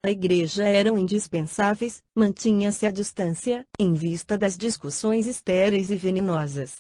a igreja eram indispensáveis, mantinha-se à distância, em vista das discussões estéreis e venenosas.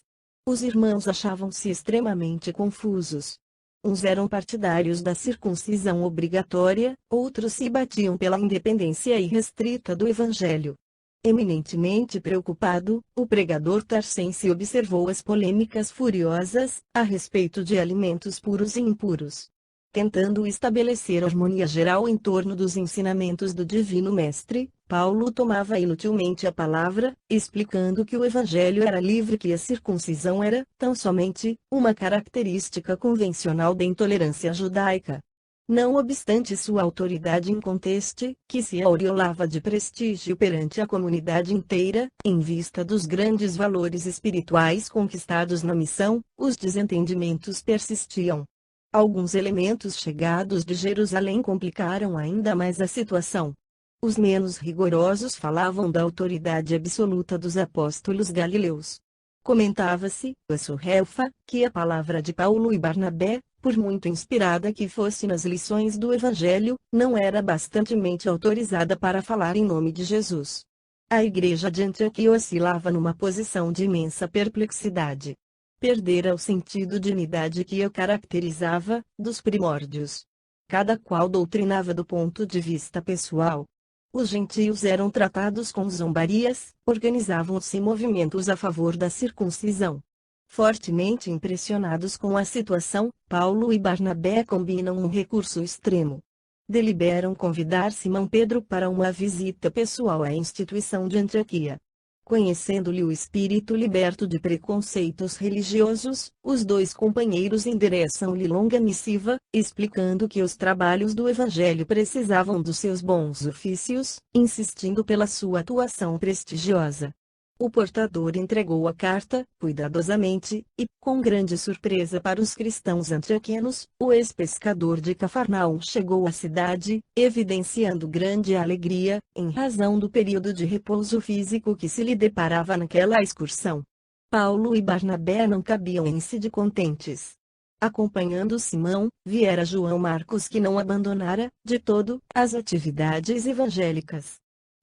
Os irmãos achavam-se extremamente confusos. Uns eram partidários da circuncisão obrigatória, outros se batiam pela independência irrestrita do Evangelho. Eminentemente preocupado, o pregador tarcense observou as polêmicas furiosas a respeito de alimentos puros e impuros. Tentando estabelecer harmonia geral em torno dos ensinamentos do Divino Mestre, Paulo tomava inutilmente a palavra, explicando que o Evangelho era livre e que a circuncisão era, tão somente, uma característica convencional da intolerância judaica. Não obstante sua autoridade inconteste, que se aureolava de prestígio perante a comunidade inteira, em vista dos grandes valores espirituais conquistados na missão, os desentendimentos persistiam. Alguns elementos chegados de Jerusalém complicaram ainda mais a situação. Os menos rigorosos falavam da autoridade absoluta dos apóstolos galileus. Comentava-se, a surrefa, que a palavra de Paulo e Barnabé, por muito inspirada que fosse nas lições do Evangelho, não era bastantemente autorizada para falar em nome de Jesus. A igreja de Antioquia oscilava numa posição de imensa perplexidade. Perdera o sentido de unidade que a caracterizava, dos primórdios. Cada qual doutrinava do ponto de vista pessoal. Os gentios eram tratados com zombarias, organizavam-se movimentos a favor da circuncisão. Fortemente impressionados com a situação, Paulo e Barnabé combinam um recurso extremo. Deliberam convidar Simão Pedro para uma visita pessoal à instituição de Antioquia. Conhecendo-lhe o espírito liberto de preconceitos religiosos, os dois companheiros endereçam-lhe longa missiva, explicando que os trabalhos do Evangelho precisavam dos seus bons ofícios, insistindo pela sua atuação prestigiosa. O portador entregou a carta, cuidadosamente, e, com grande surpresa para os cristãos antioquianos, o ex-pescador de Cafarnaum chegou à cidade, evidenciando grande alegria, em razão do período de repouso físico que se lhe deparava naquela excursão. Paulo e Barnabé não cabiam em si de contentes. Acompanhando Simão, viera João Marcos que não abandonara, de todo, as atividades evangélicas.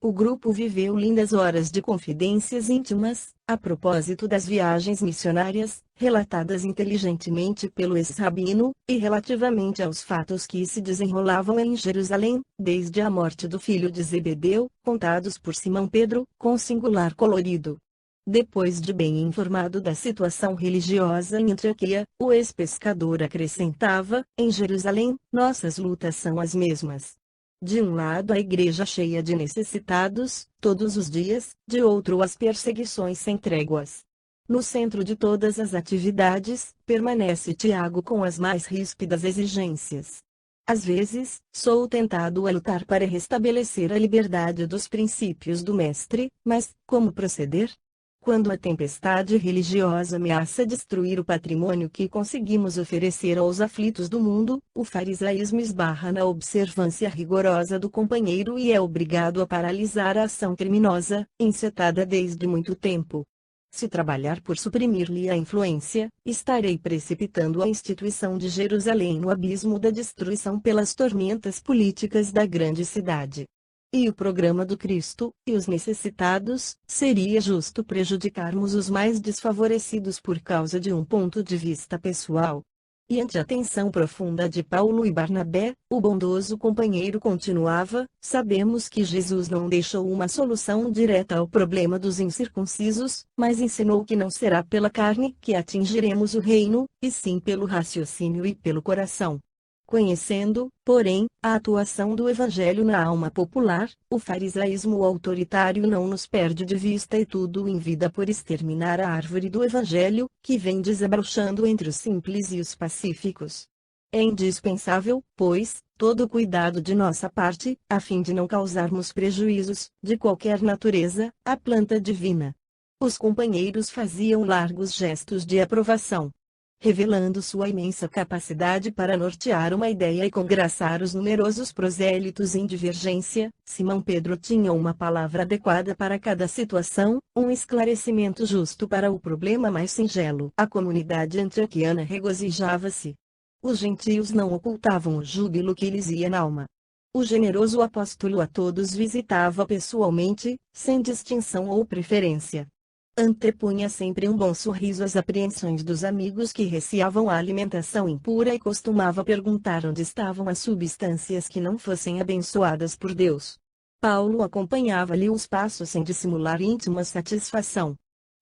O grupo viveu lindas horas de confidências íntimas, a propósito das viagens missionárias, relatadas inteligentemente pelo ex-rabino, e relativamente aos fatos que se desenrolavam em Jerusalém, desde a morte do filho de Zebedeu, contados por Simão Pedro, com singular colorido. Depois de bem informado da situação religiosa em Antioquia, o ex-pescador acrescentava, em Jerusalém, nossas lutas são as mesmas. De um lado a igreja cheia de necessitados, todos os dias, de outro as perseguições sem tréguas. No centro de todas as atividades, permanece Tiago com as mais ríspidas exigências. Às vezes, sou tentado a lutar para restabelecer a liberdade dos princípios do Mestre, mas, como proceder? Quando a tempestade religiosa ameaça destruir o patrimônio que conseguimos oferecer aos aflitos do mundo, o farisaísmo esbarra na observância rigorosa do companheiro e é obrigado a paralisar a ação criminosa, encetada desde muito tempo. Se trabalhar por suprimir-lhe a influência, estarei precipitando a instituição de Jerusalém no abismo da destruição pelas tormentas políticas da grande cidade. E o programa do Cristo, e os necessitados, seria justo prejudicarmos os mais desfavorecidos por causa de um ponto de vista pessoal. E ante a tensão profunda de Paulo e Barnabé, o bondoso companheiro continuava, sabemos que Jesus não deixou uma solução direta ao problema dos incircuncisos, mas ensinou que não será pela carne que atingiremos o reino, e sim pelo raciocínio e pelo coração. Conhecendo, porém, a atuação do Evangelho na alma popular, o farisaísmo autoritário não nos perde de vista e tudo envida por exterminar a árvore do Evangelho, que vem desabrochando entre os simples e os pacíficos. É indispensável, pois, todo cuidado de nossa parte, a fim de não causarmos prejuízos, de qualquer natureza, à planta divina. Os companheiros faziam largos gestos de aprovação. Revelando sua imensa capacidade para nortear uma ideia e congraçar os numerosos prosélitos em divergência, Simão Pedro tinha uma palavra adequada para cada situação, um esclarecimento justo para o problema mais singelo. A comunidade antioquiana regozijava-se. Os gentios não ocultavam o júbilo que lhes ia na alma. O generoso apóstolo a todos visitava pessoalmente, sem distinção ou preferência. Antepunha sempre um bom sorriso às apreensões dos amigos que receavam a alimentação impura e costumava perguntar onde estavam as substâncias que não fossem abençoadas por Deus. Paulo acompanhava-lhe os passos sem dissimular íntima satisfação.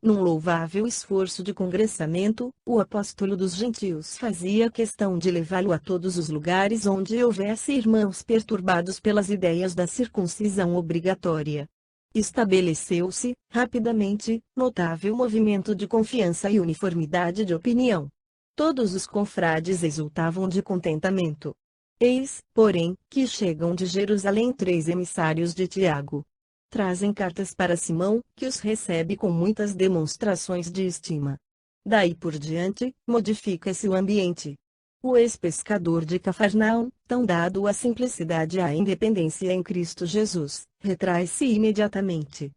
Num louvável esforço de congressamento, o apóstolo dos gentios fazia questão de levá-lo a todos os lugares onde houvesse irmãos perturbados pelas ideias da circuncisão obrigatória. Estabeleceu-se, rapidamente, notável movimento de confiança e uniformidade de opinião. Todos os confrades exultavam de contentamento. Eis, porém, que chegam de Jerusalém 3 emissários de Tiago. Trazem cartas para Simão, que os recebe com muitas demonstrações de estima. Daí por diante, modifica-se o ambiente. O ex-pescador de Cafarnaum, tão dado à simplicidade e à independência em Cristo Jesus, retrai-se imediatamente.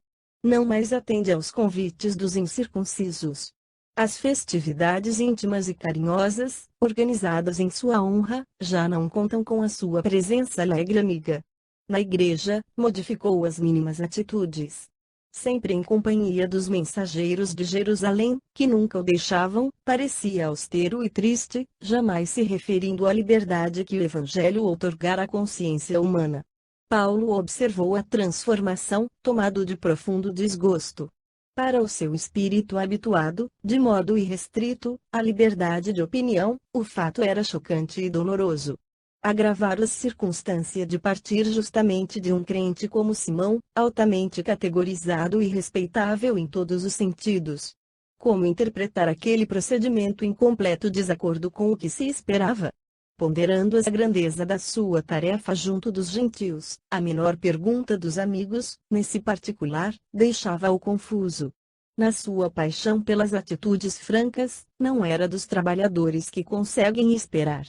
Não mais atende aos convites dos incircuncisos. As festividades íntimas e carinhosas, organizadas em sua honra, já não contam com a sua presença alegre amiga. Na igreja, modificou as mínimas atitudes. Sempre em companhia dos mensageiros de Jerusalém, que nunca o deixavam, parecia austero e triste, jamais se referindo à liberdade que o Evangelho outorgara à consciência humana. Paulo observou a transformação, tomado de profundo desgosto. Para o seu espírito habituado, de modo irrestrito, à liberdade de opinião, o fato era chocante e doloroso. Agravar a circunstância de partir justamente de um crente como Simão, altamente categorizado e respeitável em todos os sentidos. Como interpretar aquele procedimento em completo desacordo com o que se esperava? Ponderando a grandeza da sua tarefa junto dos gentios, a menor pergunta dos amigos, nesse particular, deixava-o confuso. Na sua paixão pelas atitudes francas, não era dos trabalhadores que conseguem esperar.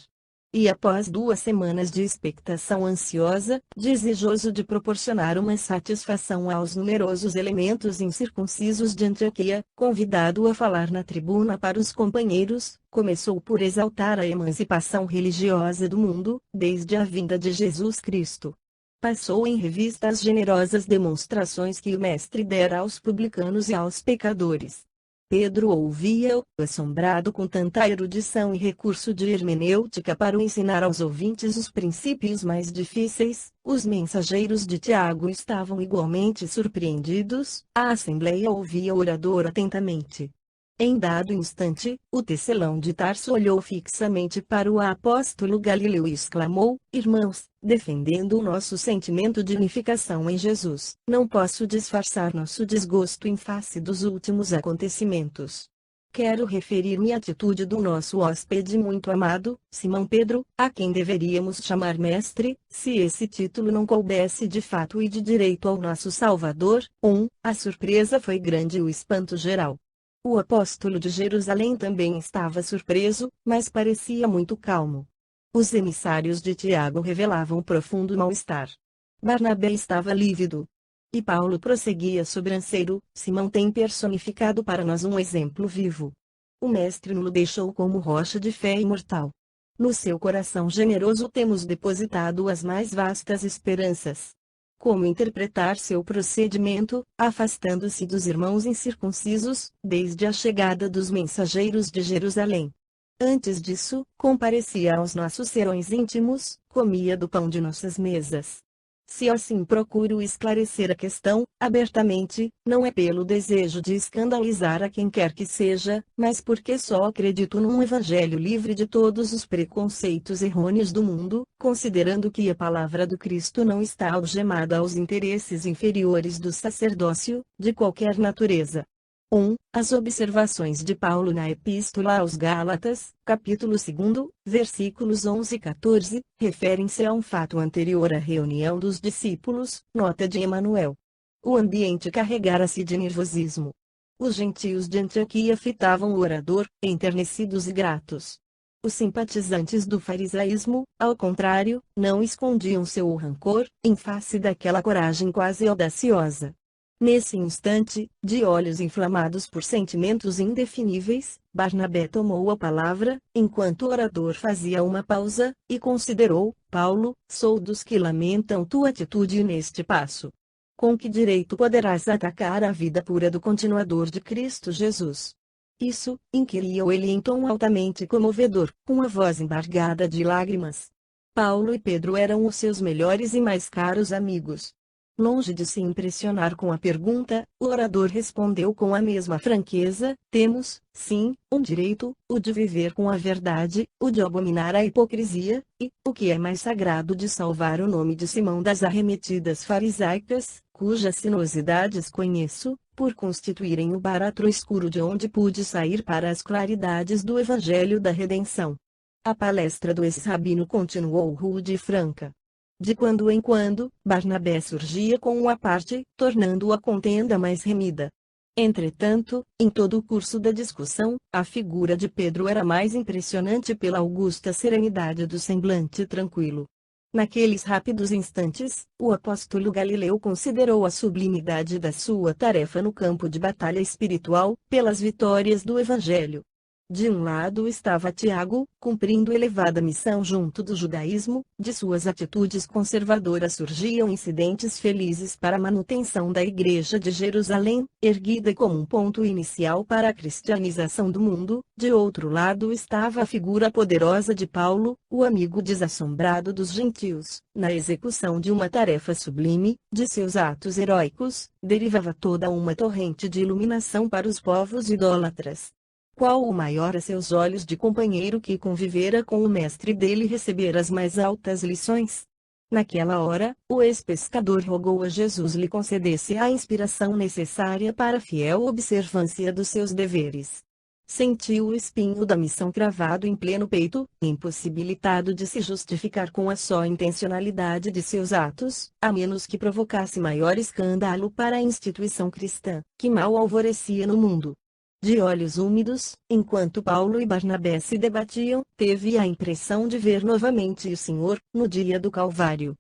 E após 2 semanas de expectação ansiosa, desejoso de proporcionar uma satisfação aos numerosos elementos incircuncisos de Antioquia, convidado a falar na tribuna para os companheiros, começou por exaltar a emancipação religiosa do mundo, desde a vinda de Jesus Cristo. Passou em revista as generosas demonstrações que o Mestre dera aos publicanos e aos pecadores. Pedro ouvia-o, assombrado com tanta erudição e recurso de hermenêutica para ensinar aos ouvintes os princípios mais difíceis. Os mensageiros de Tiago estavam igualmente surpreendidos. A assembleia ouvia o orador atentamente. Em dado instante, o tecelão de Tarso olhou fixamente para o apóstolo Galileu e exclamou: Irmãos, defendendo o nosso sentimento de unificação em Jesus, não posso disfarçar nosso desgosto em face dos últimos acontecimentos. Quero referir-me à atitude do nosso hóspede muito amado, Simão Pedro, a quem deveríamos chamar mestre, se esse título não coubesse de fato e de direito ao nosso Salvador. A surpresa foi grande e o espanto geral. O apóstolo de Jerusalém também estava surpreso, mas parecia muito calmo. Os emissários de Tiago revelavam profundo mal-estar. Barnabé estava lívido. E Paulo prosseguia sobranceiro: Simão tem personificado para nós um exemplo vivo. O Mestre nos deixou como rocha de fé imortal. No seu coração generoso temos depositado as mais vastas esperanças. Como interpretar seu procedimento, afastando-se dos irmãos incircuncisos, desde a chegada dos mensageiros de Jerusalém? Antes disso, comparecia aos nossos serões íntimos, comia do pão de nossas mesas. Se assim procuro esclarecer a questão, abertamente, não é pelo desejo de escandalizar a quem quer que seja, mas porque só acredito num evangelho livre de todos os preconceitos errôneos do mundo, considerando que a palavra do Cristo não está algemada aos interesses inferiores do sacerdócio, de qualquer natureza. As observações de Paulo na Epístola aos Gálatas, capítulo 2, versículos 11 e 14, referem-se a um fato anterior à reunião dos discípulos, nota de Emanuel. O ambiente carregara-se de nervosismo. Os gentios de Antioquia fitavam o orador, enternecidos e gratos. Os simpatizantes do farisaísmo, ao contrário, não escondiam seu rancor, em face daquela coragem quase audaciosa. Nesse instante, de olhos inflamados por sentimentos indefiníveis, Barnabé tomou a palavra, enquanto o orador fazia uma pausa, e considerou: Paulo, sou dos que lamentam tua atitude neste passo. Com que direito poderás atacar a vida pura do continuador de Cristo Jesus? Isso, inquiriu ele em tom altamente comovedor, com a voz embargada de lágrimas. Paulo e Pedro eram os seus melhores e mais caros amigos. Longe de se impressionar com a pergunta, o orador respondeu com a mesma franqueza: temos, sim, um direito, o de viver com a verdade, o de abominar a hipocrisia, e, o que é mais sagrado, de salvar o nome de Simão das arremetidas farisaicas, cujas sinuosidades conheço, por constituírem o barato escuro de onde pude sair para as claridades do Evangelho da Redenção. A palestra do ex-rabino continuou rude e franca. De quando em quando, Barnabé surgia com uma parte, tornando a contenda mais remida. Entretanto, em todo o curso da discussão, a figura de Pedro era mais impressionante pela augusta serenidade do semblante tranquilo. Naqueles rápidos instantes, o apóstolo Galileu considerou a sublimidade da sua tarefa no campo de batalha espiritual, pelas vitórias do Evangelho. De um lado estava Tiago, cumprindo elevada missão junto do judaísmo, de suas atitudes conservadoras surgiam incidentes felizes para a manutenção da Igreja de Jerusalém, erguida como um ponto inicial para a cristianização do mundo. De outro lado estava a figura poderosa de Paulo, o amigo desassombrado dos gentios. Na execução de uma tarefa sublime, de seus atos heróicos, derivava toda uma torrente de iluminação para os povos idólatras. Qual o maior a seus olhos de companheiro que convivera com o mestre dele e recebera as mais altas lições? Naquela hora, o ex-pescador rogou a Jesus lhe concedesse a inspiração necessária para a fiel observância dos seus deveres. Sentiu o espinho da missão cravado em pleno peito, impossibilitado de se justificar com a só intencionalidade de seus atos, a menos que provocasse maior escândalo para a instituição cristã, que mal alvorecia no mundo. De olhos úmidos, enquanto Paulo e Barnabé se debatiam, teve a impressão de ver novamente o Senhor, no dia do Calvário.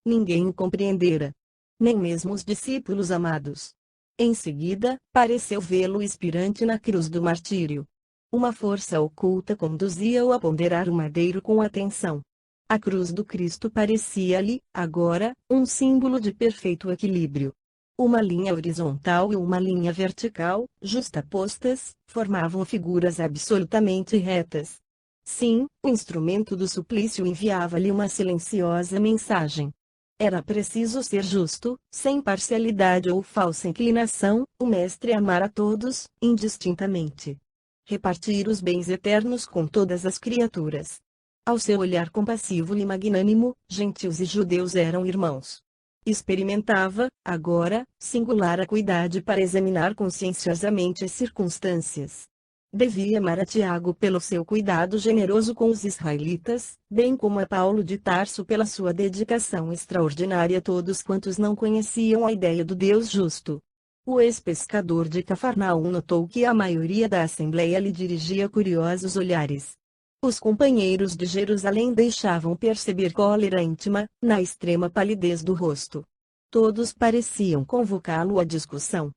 Ninguém o compreendera. Nem mesmo os discípulos amados. Em seguida, pareceu vê-lo expirante na cruz do martírio. Uma força oculta conduzia-o a ponderar o madeiro com atenção. A cruz do Cristo parecia-lhe, agora, um símbolo de perfeito equilíbrio. Uma linha horizontal e uma linha vertical, justapostas, formavam figuras absolutamente retas. Sim, o instrumento do suplício enviava-lhe uma silenciosa mensagem. Era preciso ser justo, sem parcialidade ou falsa inclinação, o Mestre amar a todos, indistintamente. Repartir os bens eternos com todas as criaturas. Ao seu olhar compassivo e magnânimo, gentios e judeus eram irmãos. Experimentava, agora, singular acuidade para examinar conscienciosamente as circunstâncias. Devia amar a Tiago pelo seu cuidado generoso com os israelitas, bem como a Paulo de Tarso pela sua dedicação extraordinária a todos quantos não conheciam a ideia do Deus justo. O ex-pescador de Cafarnaum notou que a maioria da assembleia lhe dirigia curiosos olhares. Os companheiros de Jerusalém deixavam perceber cólera íntima, na extrema palidez do rosto. Todos pareciam convocá-lo à discussão.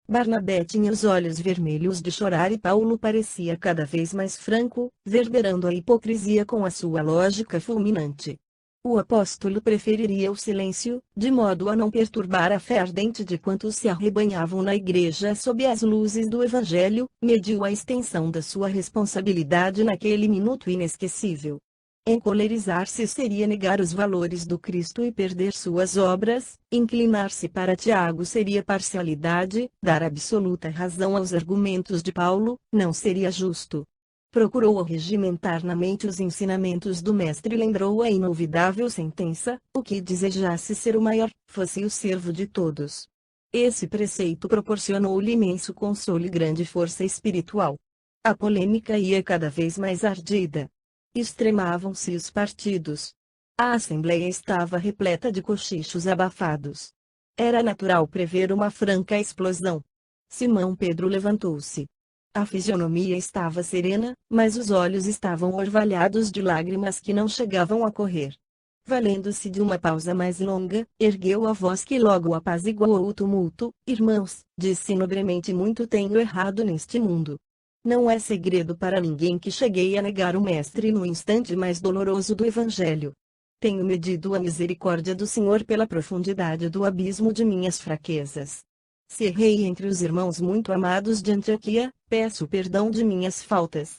Barnabé tinha os olhos vermelhos de chorar e Paulo parecia cada vez mais franco, verberando a hipocrisia com a sua lógica fulminante. O apóstolo preferiria o silêncio, de modo a não perturbar a fé ardente de quantos se arrebanhavam na igreja sob as luzes do Evangelho, mediu a extensão da sua responsabilidade naquele minuto inesquecível. Encolerizar-se seria negar os valores do Cristo e perder suas obras, inclinar-se para Tiago seria parcialidade, dar absoluta razão aos argumentos de Paulo, não seria justo. Procurou regimentar na mente os ensinamentos do Mestre e lembrou a inolvidável sentença: o que desejasse ser o maior, fosse o servo de todos. Esse preceito proporcionou-lhe imenso consolo e grande força espiritual. A polêmica ia cada vez mais ardida. Extremavam-se os partidos. A assembleia estava repleta de cochichos abafados. Era natural prever uma franca explosão. Simão Pedro levantou-se. A fisionomia estava serena, mas os olhos estavam orvalhados de lágrimas que não chegavam a correr. Valendo-se de uma pausa mais longa, ergueu a voz que logo apaziguou o tumulto. Irmãos, disse nobremente, muito tenho errado neste mundo. Não é segredo para ninguém que cheguei a negar o Mestre no instante mais doloroso do Evangelho. Tenho medido a misericórdia do Senhor pela profundidade do abismo de minhas fraquezas. Se errei entre os irmãos muito amados de Antioquia, peço perdão de minhas faltas.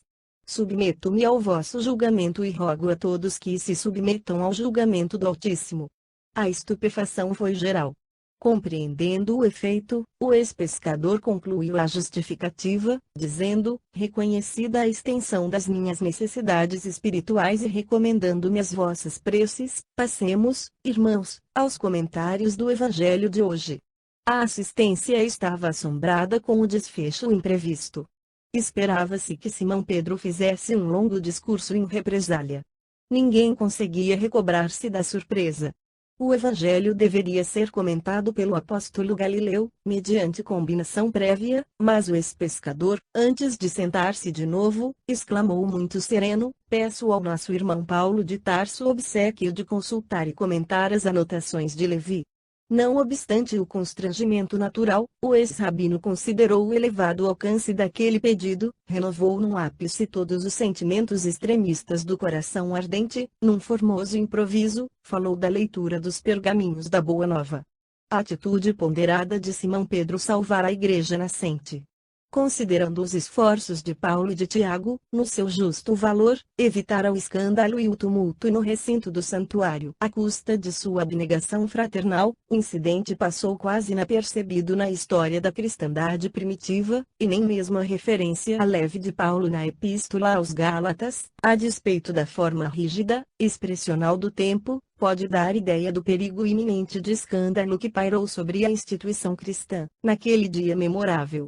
Submeto-me ao vosso julgamento e rogo a todos que se submetam ao julgamento do Altíssimo. A estupefação foi geral. Compreendendo o efeito, o ex-pescador concluiu a justificativa, dizendo, reconhecida a extensão das minhas necessidades espirituais e recomendando-me as vossas preces, passemos, irmãos, aos comentários do Evangelho de hoje. A assistência estava assombrada com o desfecho imprevisto. Esperava-se que Simão Pedro fizesse um longo discurso em represália. Ninguém conseguia recobrar-se da surpresa. O Evangelho deveria ser comentado pelo apóstolo Galileu, mediante combinação prévia, mas o ex-pescador, antes de sentar-se de novo, exclamou muito sereno, peço ao nosso irmão Paulo de Tarso obséquio de consultar e comentar as anotações de Levi. Não obstante o constrangimento natural, o ex-rabino considerou o elevado alcance daquele pedido, renovou num ápice todos os sentimentos extremistas do coração ardente, num formoso improviso, falou da leitura dos pergaminhos da Boa Nova. A atitude ponderada de Simão Pedro salvará a igreja nascente. Considerando os esforços de Paulo e de Tiago, no seu justo valor, evitara o escândalo e o tumulto no recinto do santuário. À custa de sua abnegação fraternal, o incidente passou quase inapercebido na história da cristandade primitiva, e nem mesmo a referência leve de Paulo na Epístola aos Gálatas, a despeito da forma rígida, expressional do tempo, pode dar ideia do perigo iminente de escândalo que pairou sobre a instituição cristã, naquele dia memorável.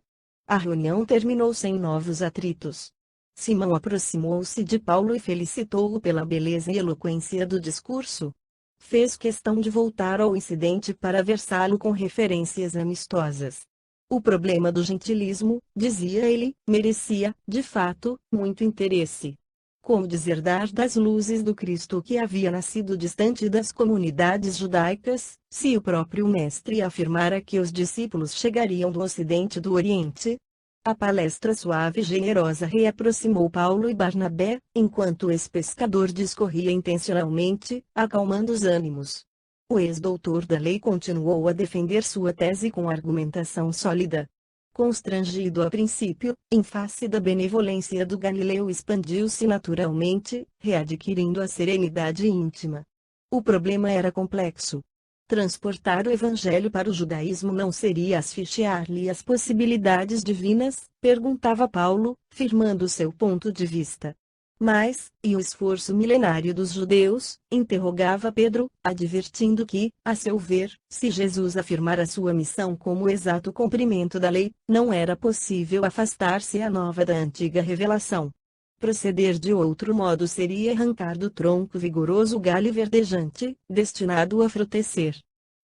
A reunião terminou sem novos atritos. Simão aproximou-se de Paulo e felicitou-o pela beleza e eloquência do discurso. Fez questão de voltar ao incidente para versá-lo com referências amistosas. O problema do gentilismo, dizia ele, merecia, de fato, muito interesse. Como deserdar das luzes do Cristo que havia nascido distante das comunidades judaicas, se o próprio Mestre afirmara que os discípulos chegariam do Ocidente do Oriente? A palestra suave e generosa reaproximou Paulo e Barnabé, enquanto o ex-pescador discorria intencionalmente, acalmando os ânimos. O ex-doutor da lei continuou a defender sua tese com argumentação sólida. Constrangido a princípio, em face da benevolência do Galileu, expandiu-se naturalmente, readquirindo a serenidade íntima. O problema era complexo. Transportar o Evangelho para o judaísmo não seria asfixiar-lhe as possibilidades divinas? Perguntava Paulo, firmando seu ponto de vista. Mas, e o esforço milenário dos judeus? Interrogava Pedro, advertindo que, a seu ver, se Jesus afirmara sua missão como exato cumprimento da lei, não era possível afastar-se a nova da antiga revelação. Proceder de outro modo seria arrancar do tronco vigoroso o galho verdejante, destinado a frutecer.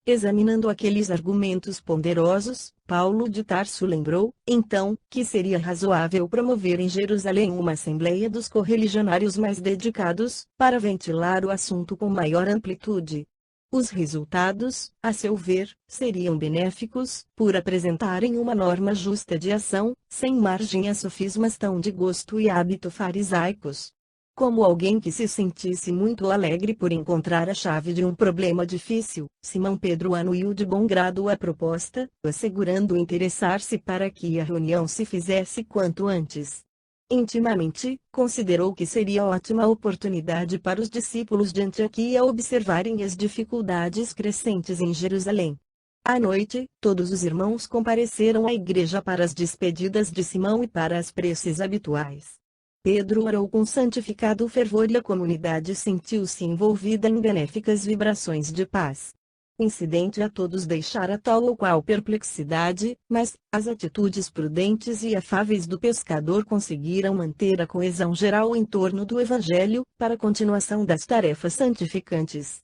Examinando aqueles argumentos ponderosos, Paulo de Tarso lembrou, então, que seria razoável promover em Jerusalém uma assembleia dos correligionários mais dedicados, para ventilar o assunto com maior amplitude. Os resultados, a seu ver, seriam benéficos, por apresentarem uma norma justa de ação, sem margem a sofismas tão de gosto e hábito farisaicos. Como alguém que se sentisse muito alegre por encontrar a chave de um problema difícil, Simão Pedro anuiu de bom grado a proposta, assegurando interessar-se para que a reunião se fizesse quanto antes. Intimamente, considerou que seria ótima oportunidade para os discípulos de Antioquia observarem as dificuldades crescentes em Jerusalém. À noite, todos os irmãos compareceram à igreja para as despedidas de Simão e para as preces habituais. Pedro orou com santificado fervor e a comunidade sentiu-se envolvida em benéficas vibrações de paz. O incidente a todos deixara tal ou qual perplexidade, mas as atitudes prudentes e afáveis do pescador conseguiram manter a coesão geral em torno do Evangelho, para a continuação das tarefas santificantes.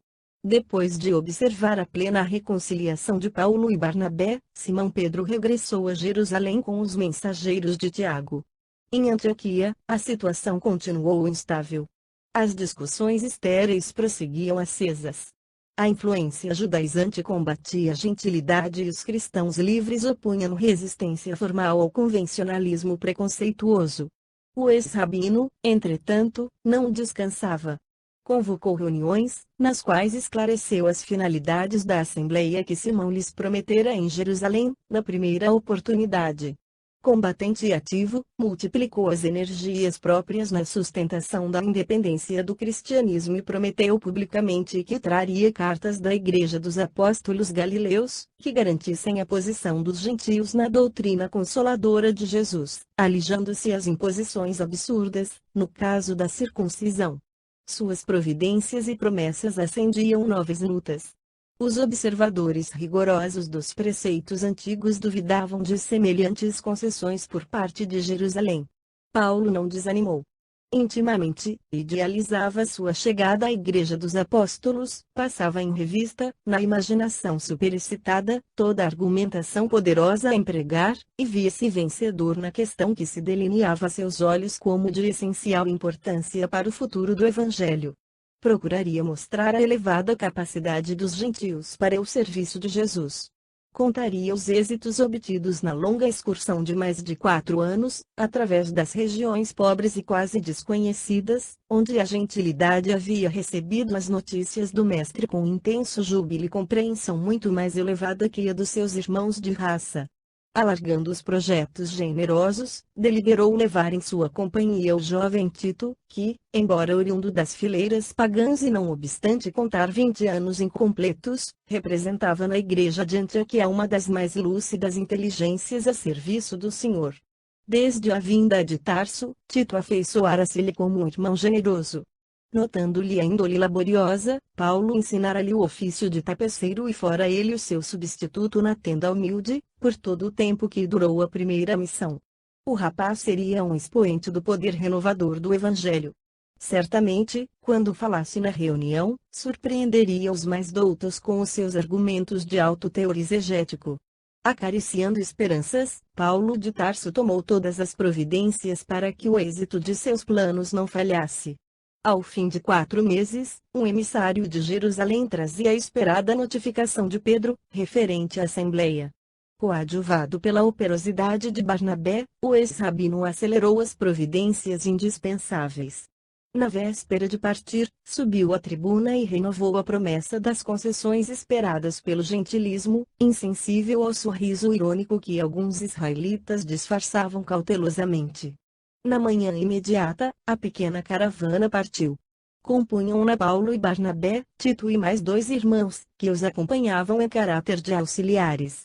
Depois de observar a plena reconciliação de Paulo e Barnabé, Simão Pedro regressou a Jerusalém com os mensageiros de Tiago. Em Antioquia, a situação continuou instável. As discussões estéreis prosseguiam acesas. A influência judaizante combatia a gentilidade e os cristãos livres opunham resistência formal ao convencionalismo preconceituoso. O ex-rabino, entretanto, não descansava. Convocou reuniões, nas quais esclareceu as finalidades da assembleia que Simão lhes prometera em Jerusalém, na primeira oportunidade. Combatente e ativo, multiplicou as energias próprias na sustentação da independência do cristianismo e prometeu publicamente que traria cartas da Igreja dos Apóstolos Galileus, que garantissem a posição dos gentios na doutrina consoladora de Jesus, alijando-se as imposições absurdas, no caso da circuncisão. Suas providências e promessas acendiam novas lutas. Os observadores rigorosos dos preceitos antigos duvidavam de semelhantes concessões por parte de Jerusalém. Paulo não desanimou. Intimamente, idealizava sua chegada à Igreja dos Apóstolos, passava em revista, na imaginação superexcitada, toda a argumentação poderosa a empregar, e via-se vencedor na questão que se delineava a seus olhos como de essencial importância para o futuro do Evangelho. Procuraria mostrar a elevada capacidade dos gentios para o serviço de Jesus. Contaria os êxitos obtidos na longa excursão de mais de 4 anos, através das regiões pobres e quase desconhecidas, onde a gentilidade havia recebido as notícias do Mestre com intenso júbilo e compreensão muito mais elevada que a dos seus irmãos de raça. Alargando os projetos generosos, deliberou levar em sua companhia o jovem Tito, que, embora oriundo das fileiras pagãs e não obstante contar 20 anos incompletos, representava na igreja de Antioquia uma das mais lúcidas inteligências a serviço do Senhor. Desde a vinda de Tarso, Tito afeiçoara-se-lhe como um irmão generoso. Notando-lhe a índole laboriosa, Paulo ensinara-lhe o ofício de tapeceiro e fora ele o seu substituto na tenda humilde, por todo o tempo que durou a primeira missão. O rapaz seria um expoente do poder renovador do Evangelho. Certamente, quando falasse na reunião, surpreenderia os mais doutos com os seus argumentos de alto teor exegético. Acariciando esperanças, Paulo de Tarso tomou todas as providências para que o êxito de seus planos não falhasse. Ao fim de 4 meses, um emissário de Jerusalém trazia a esperada notificação de Pedro, referente à Assembleia. Coadjuvado pela operosidade de Barnabé, o ex-rabino acelerou as providências indispensáveis. Na véspera de partir, subiu à tribuna e renovou a promessa das concessões esperadas pelo gentilismo, insensível ao sorriso irônico que alguns israelitas disfarçavam cautelosamente. Na manhã imediata, a pequena caravana partiu. Compunham-na Paulo e Barnabé, Tito e mais 2 irmãos, que os acompanhavam em caráter de auxiliares.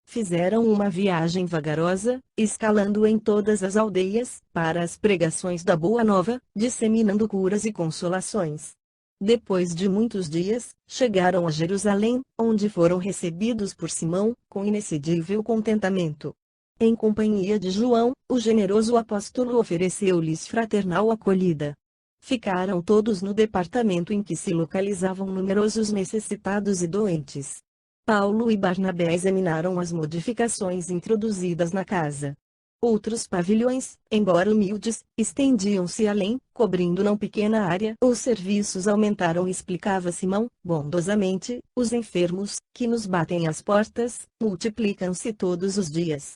Fizeram uma viagem vagarosa, escalando em todas as aldeias, para as pregações da Boa Nova, disseminando curas e consolações. Depois de muitos dias, chegaram a Jerusalém, onde foram recebidos por Simão, com inexcedível contentamento. Em companhia de João, o generoso apóstolo ofereceu-lhes fraternal acolhida. Ficaram todos no departamento em que se localizavam numerosos necessitados e doentes. Paulo e Barnabé examinaram as modificações introduzidas na casa. Outros pavilhões, embora humildes, estendiam-se além, cobrindo não pequena área. Os serviços aumentaram, explicava Simão, bondosamente, os enfermos, que nos batem às portas, multiplicam-se todos os dias.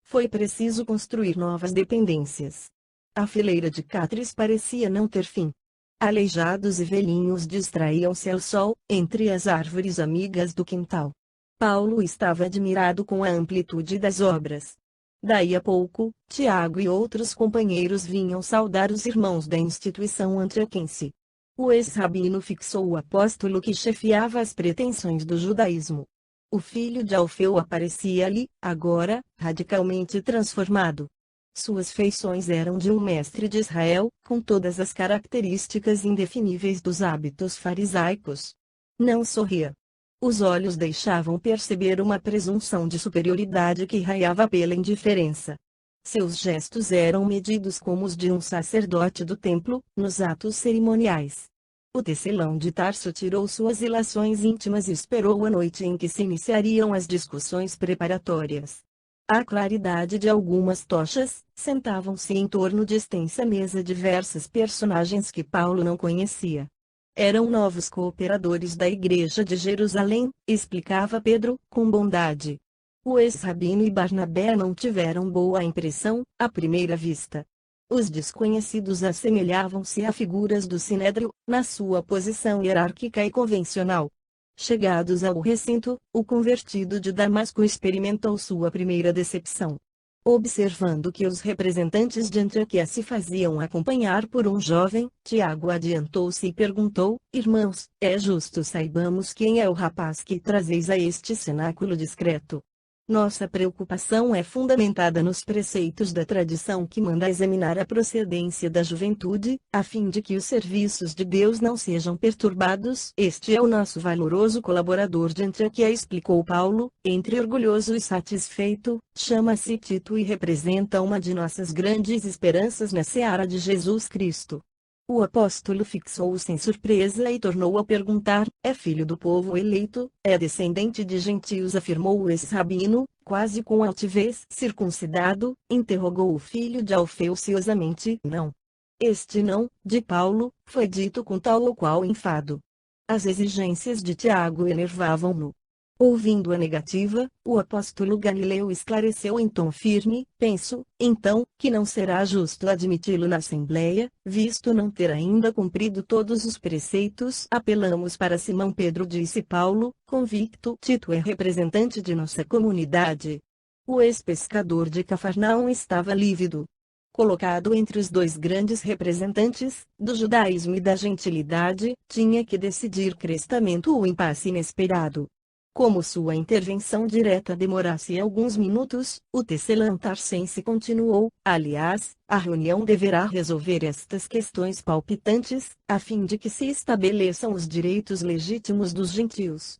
Foi preciso construir novas dependências. A fileira de catres parecia não ter fim. Aleijados e velhinhos distraíam-se ao sol, entre as árvores amigas do quintal. Paulo estava admirado com a amplitude das obras. Daí a pouco, Tiago e outros companheiros vinham saudar os irmãos da instituição antioquense. O ex-rabino fixou o apóstolo que chefiava as pretensões do judaísmo. O filho de Alfeu aparecia-lhe, agora, radicalmente transformado. Suas feições eram de um mestre de Israel, com todas as características indefiníveis dos hábitos farisaicos. Não sorria. Os olhos deixavam perceber uma presunção de superioridade que raiava pela indiferença. Seus gestos eram medidos como os de um sacerdote do templo, nos atos cerimoniais. O tecelão de Tarso tirou suas ilações íntimas e esperou a noite em que se iniciariam as discussões preparatórias. À claridade de algumas tochas, sentavam-se em torno de extensa mesa diversos personagens que Paulo não conhecia. Eram novos cooperadores da Igreja de Jerusalém, explicava Pedro, com bondade. O ex-rabino e Barnabé não tiveram boa impressão, à primeira vista. Os desconhecidos assemelhavam-se a figuras do Sinédrio, na sua posição hierárquica e convencional. Chegados ao recinto, o convertido de Damasco experimentou sua primeira decepção. Observando que os representantes de Antioquia se faziam acompanhar por um jovem, Tiago adiantou-se e perguntou: Irmãos, é justo saibamos quem é o rapaz que trazeis a este cenáculo discreto. Nossa preocupação é fundamentada nos preceitos da tradição que manda examinar a procedência da juventude, a fim de que os serviços de Deus não sejam perturbados. Este é o nosso valoroso colaborador de Antioquia, explicou Paulo, entre orgulhoso e satisfeito. Chama-se Tito e representa uma de nossas grandes esperanças na seara de Jesus Cristo. O apóstolo fixou-se em surpresa e tornou a perguntar: é filho do povo eleito, é descendente de gentios? Afirmou o ex-rabino, quase com altivez. Circuncidado? Interrogou o filho de Alfeu ciosamente. Não. Este não, de Paulo, foi dito com tal ou qual enfado. As exigências de Tiago enervavam-no. Ouvindo a negativa, o apóstolo Galileu esclareceu em tom firme: penso, então, que não será justo admiti-lo na Assembleia, visto não ter ainda cumprido todos os preceitos. Apelamos para Simão Pedro, disse Paulo, convicto. Tito é representante de nossa comunidade. O ex-pescador de Cafarnaum estava lívido. Colocado entre os dois grandes representantes, do judaísmo e da gentilidade, tinha que decidir crestamento ou impasse inesperado. Como sua intervenção direta demorasse alguns minutos, o tecelantarcense continuou: aliás, a reunião deverá resolver estas questões palpitantes, a fim de que se estabeleçam os direitos legítimos dos gentios.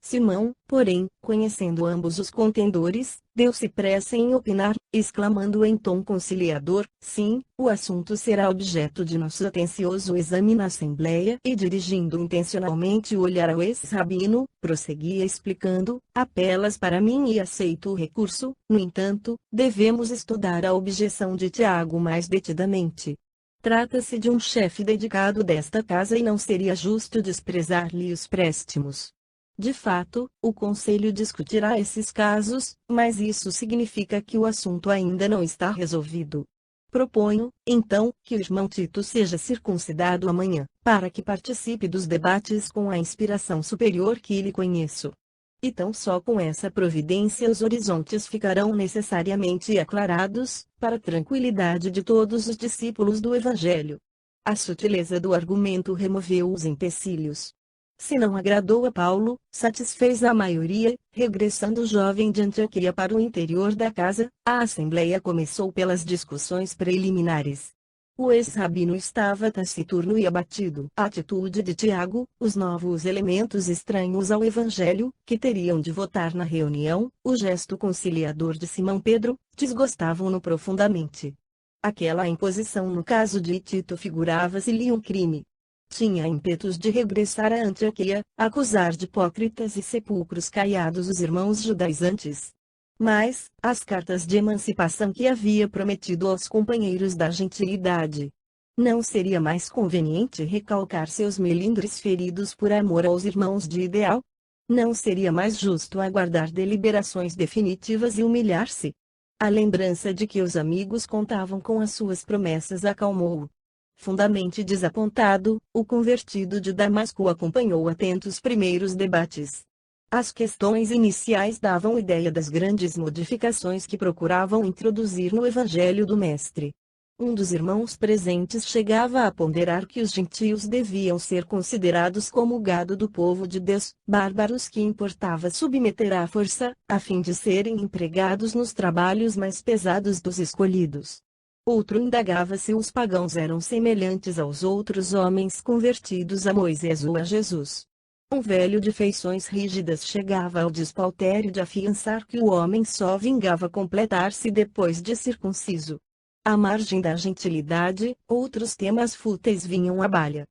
Simão, porém, conhecendo ambos os contendores, deu-se pressa em opinar, exclamando em tom conciliador: sim, o assunto será objeto de nosso atencioso exame na Assembleia. E dirigindo intencionalmente o olhar ao ex-rabino, prosseguia explicando: apelas para mim e aceito o recurso, no entanto, devemos estudar a objeção de Tiago mais detidamente. Trata-se de um chefe dedicado desta casa e não seria justo desprezar-lhe os préstimos. De fato, o Conselho discutirá esses casos, mas isso significa que o assunto ainda não está resolvido. Proponho, então, que o irmão Tito seja circuncidado amanhã, para que participe dos debates com a inspiração superior que lhe conheço. E tão só com essa providência os horizontes ficarão necessariamente aclarados, para a tranquilidade de todos os discípulos do Evangelho. A sutileza do argumento removeu os empecilhos. Se não agradou a Paulo, satisfez a maioria. Regressando o jovem de Antioquia para o interior da casa, a assembleia começou pelas discussões preliminares. O ex-rabino estava taciturno e abatido. A atitude de Tiago, os novos elementos estranhos ao evangelho, que teriam de votar na reunião, o gesto conciliador de Simão Pedro, desgostavam-no profundamente. Aquela imposição no caso de Tito figurava-se-lhe um crime. Tinha ímpetos de regressar a Antioquia, acusar de hipócritas e sepulcros caiados os irmãos judaizantes. Mas, as cartas de emancipação que havia prometido aos companheiros da gentilidade. Não seria mais conveniente recalcar seus melindres feridos por amor aos irmãos de ideal? Não seria mais justo aguardar deliberações definitivas e humilhar-se? A lembrança de que os amigos contavam com as suas promessas acalmou-o. Fundamente desapontado, o convertido de Damasco acompanhou atento os primeiros debates. As questões iniciais davam ideia das grandes modificações que procuravam introduzir no Evangelho do Mestre. Um dos irmãos presentes chegava a ponderar que os gentios deviam ser considerados como gado do povo de Deus, bárbaros que importava submeter à força, a fim de serem empregados nos trabalhos mais pesados dos escolhidos. Outro indagava se os pagãos eram semelhantes aos outros homens convertidos a Moisés ou a Jesus. Um velho de feições rígidas chegava ao despautério de afiançar que o homem só vingava completar-se depois de circunciso. À margem da gentilidade, outros temas fúteis vinham à balha.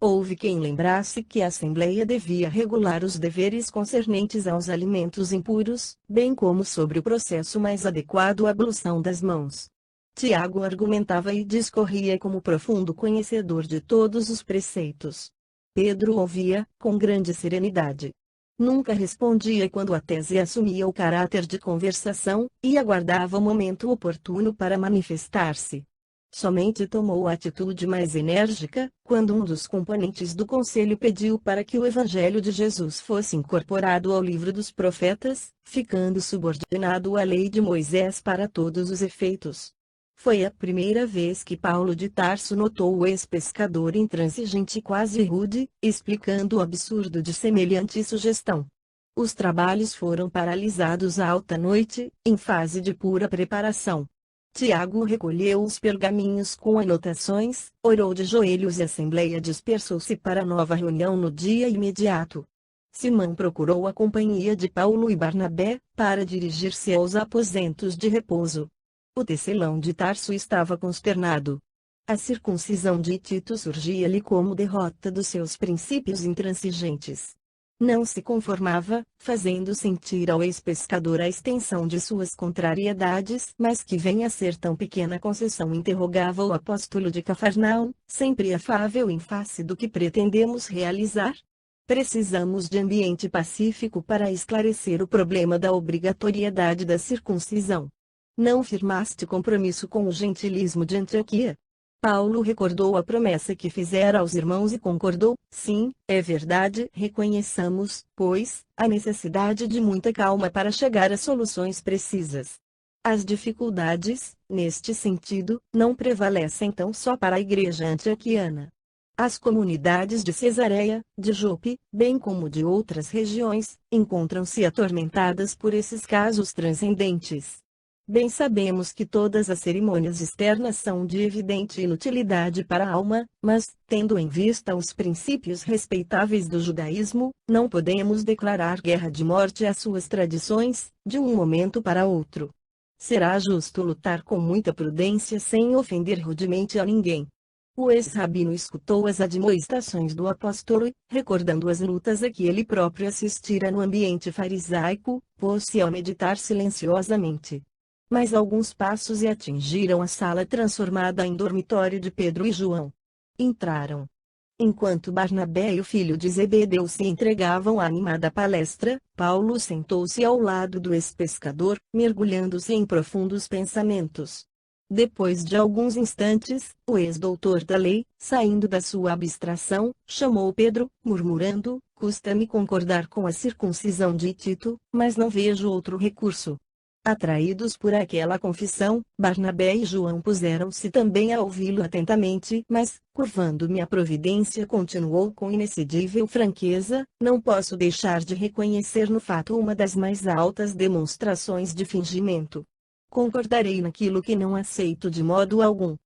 Houve quem lembrasse que a Assembleia devia regular os deveres concernentes aos alimentos impuros, bem como sobre o processo mais adequado à ablução das mãos. Tiago argumentava e discorria como profundo conhecedor de todos os preceitos. Pedro ouvia, com grande serenidade. Nunca respondia quando a tese assumia o caráter de conversação, e aguardava o momento oportuno para manifestar-se. Somente tomou a atitude mais enérgica, quando um dos componentes do conselho pediu para que o Evangelho de Jesus fosse incorporado ao livro dos profetas, ficando subordinado à lei de Moisés para todos os efeitos. Foi a primeira vez que Paulo de Tarso notou o ex-pescador intransigente e quase rude, explicando o absurdo de semelhante sugestão. Os trabalhos foram paralisados à alta noite, em fase de pura preparação. Tiago recolheu os pergaminhos com anotações, orou de joelhos e a assembleia dispersou-se para nova reunião no dia imediato. Simão procurou a companhia de Paulo e Barnabé, para dirigir-se aos aposentos de repouso. O tecelão de Tarso estava consternado. A circuncisão de Tito surgia-lhe como derrota dos seus princípios intransigentes. Não se conformava, fazendo sentir ao ex-pescador a extensão de suas contrariedades. Mas que venha a ser tão pequena concessão, interrogava o apóstolo de Cafarnaum, sempre afável em face do que pretendemos realizar? Precisamos de ambiente pacífico para esclarecer o problema da obrigatoriedade da circuncisão. Não firmaste compromisso com o gentilismo de Antioquia? Paulo recordou a promessa que fizera aos irmãos e concordou: sim, é verdade. Reconheçamos, pois, a necessidade de muita calma para chegar a soluções precisas. As dificuldades, neste sentido, não prevalecem tão só para a igreja antioquiana. As comunidades de Cesareia, de Jope, bem como de outras regiões, encontram-se atormentadas por esses casos transcendentes. Bem sabemos que todas as cerimônias externas são de evidente inutilidade para a alma, mas, tendo em vista os princípios respeitáveis do judaísmo, não podemos declarar guerra de morte às suas tradições, de um momento para outro. Será justo lutar com muita prudência sem ofender rudemente a ninguém. O ex-rabino escutou as admoestações do apóstolo e, recordando as lutas a que ele próprio assistira no ambiente farisaico, pôs-se a meditar silenciosamente. Mas alguns passos e atingiram a sala transformada em dormitório de Pedro e João. Entraram. Enquanto Barnabé e o filho de Zebedeu se entregavam à animada palestra, Paulo sentou-se ao lado do ex-pescador, mergulhando-se em profundos pensamentos. Depois de alguns instantes, o ex-doutor da lei, saindo da sua abstração, chamou Pedro, murmurando: custa-me concordar com a circuncisão de Tito, mas não vejo outro recurso. Atraídos por aquela confissão, Barnabé e João puseram-se também a ouvi-lo atentamente, mas, curvando-me à providência, continuou com inexcedível franqueza: não posso deixar de reconhecer no fato uma das mais altas demonstrações de fingimento. Concordarei naquilo que não aceito de modo algum.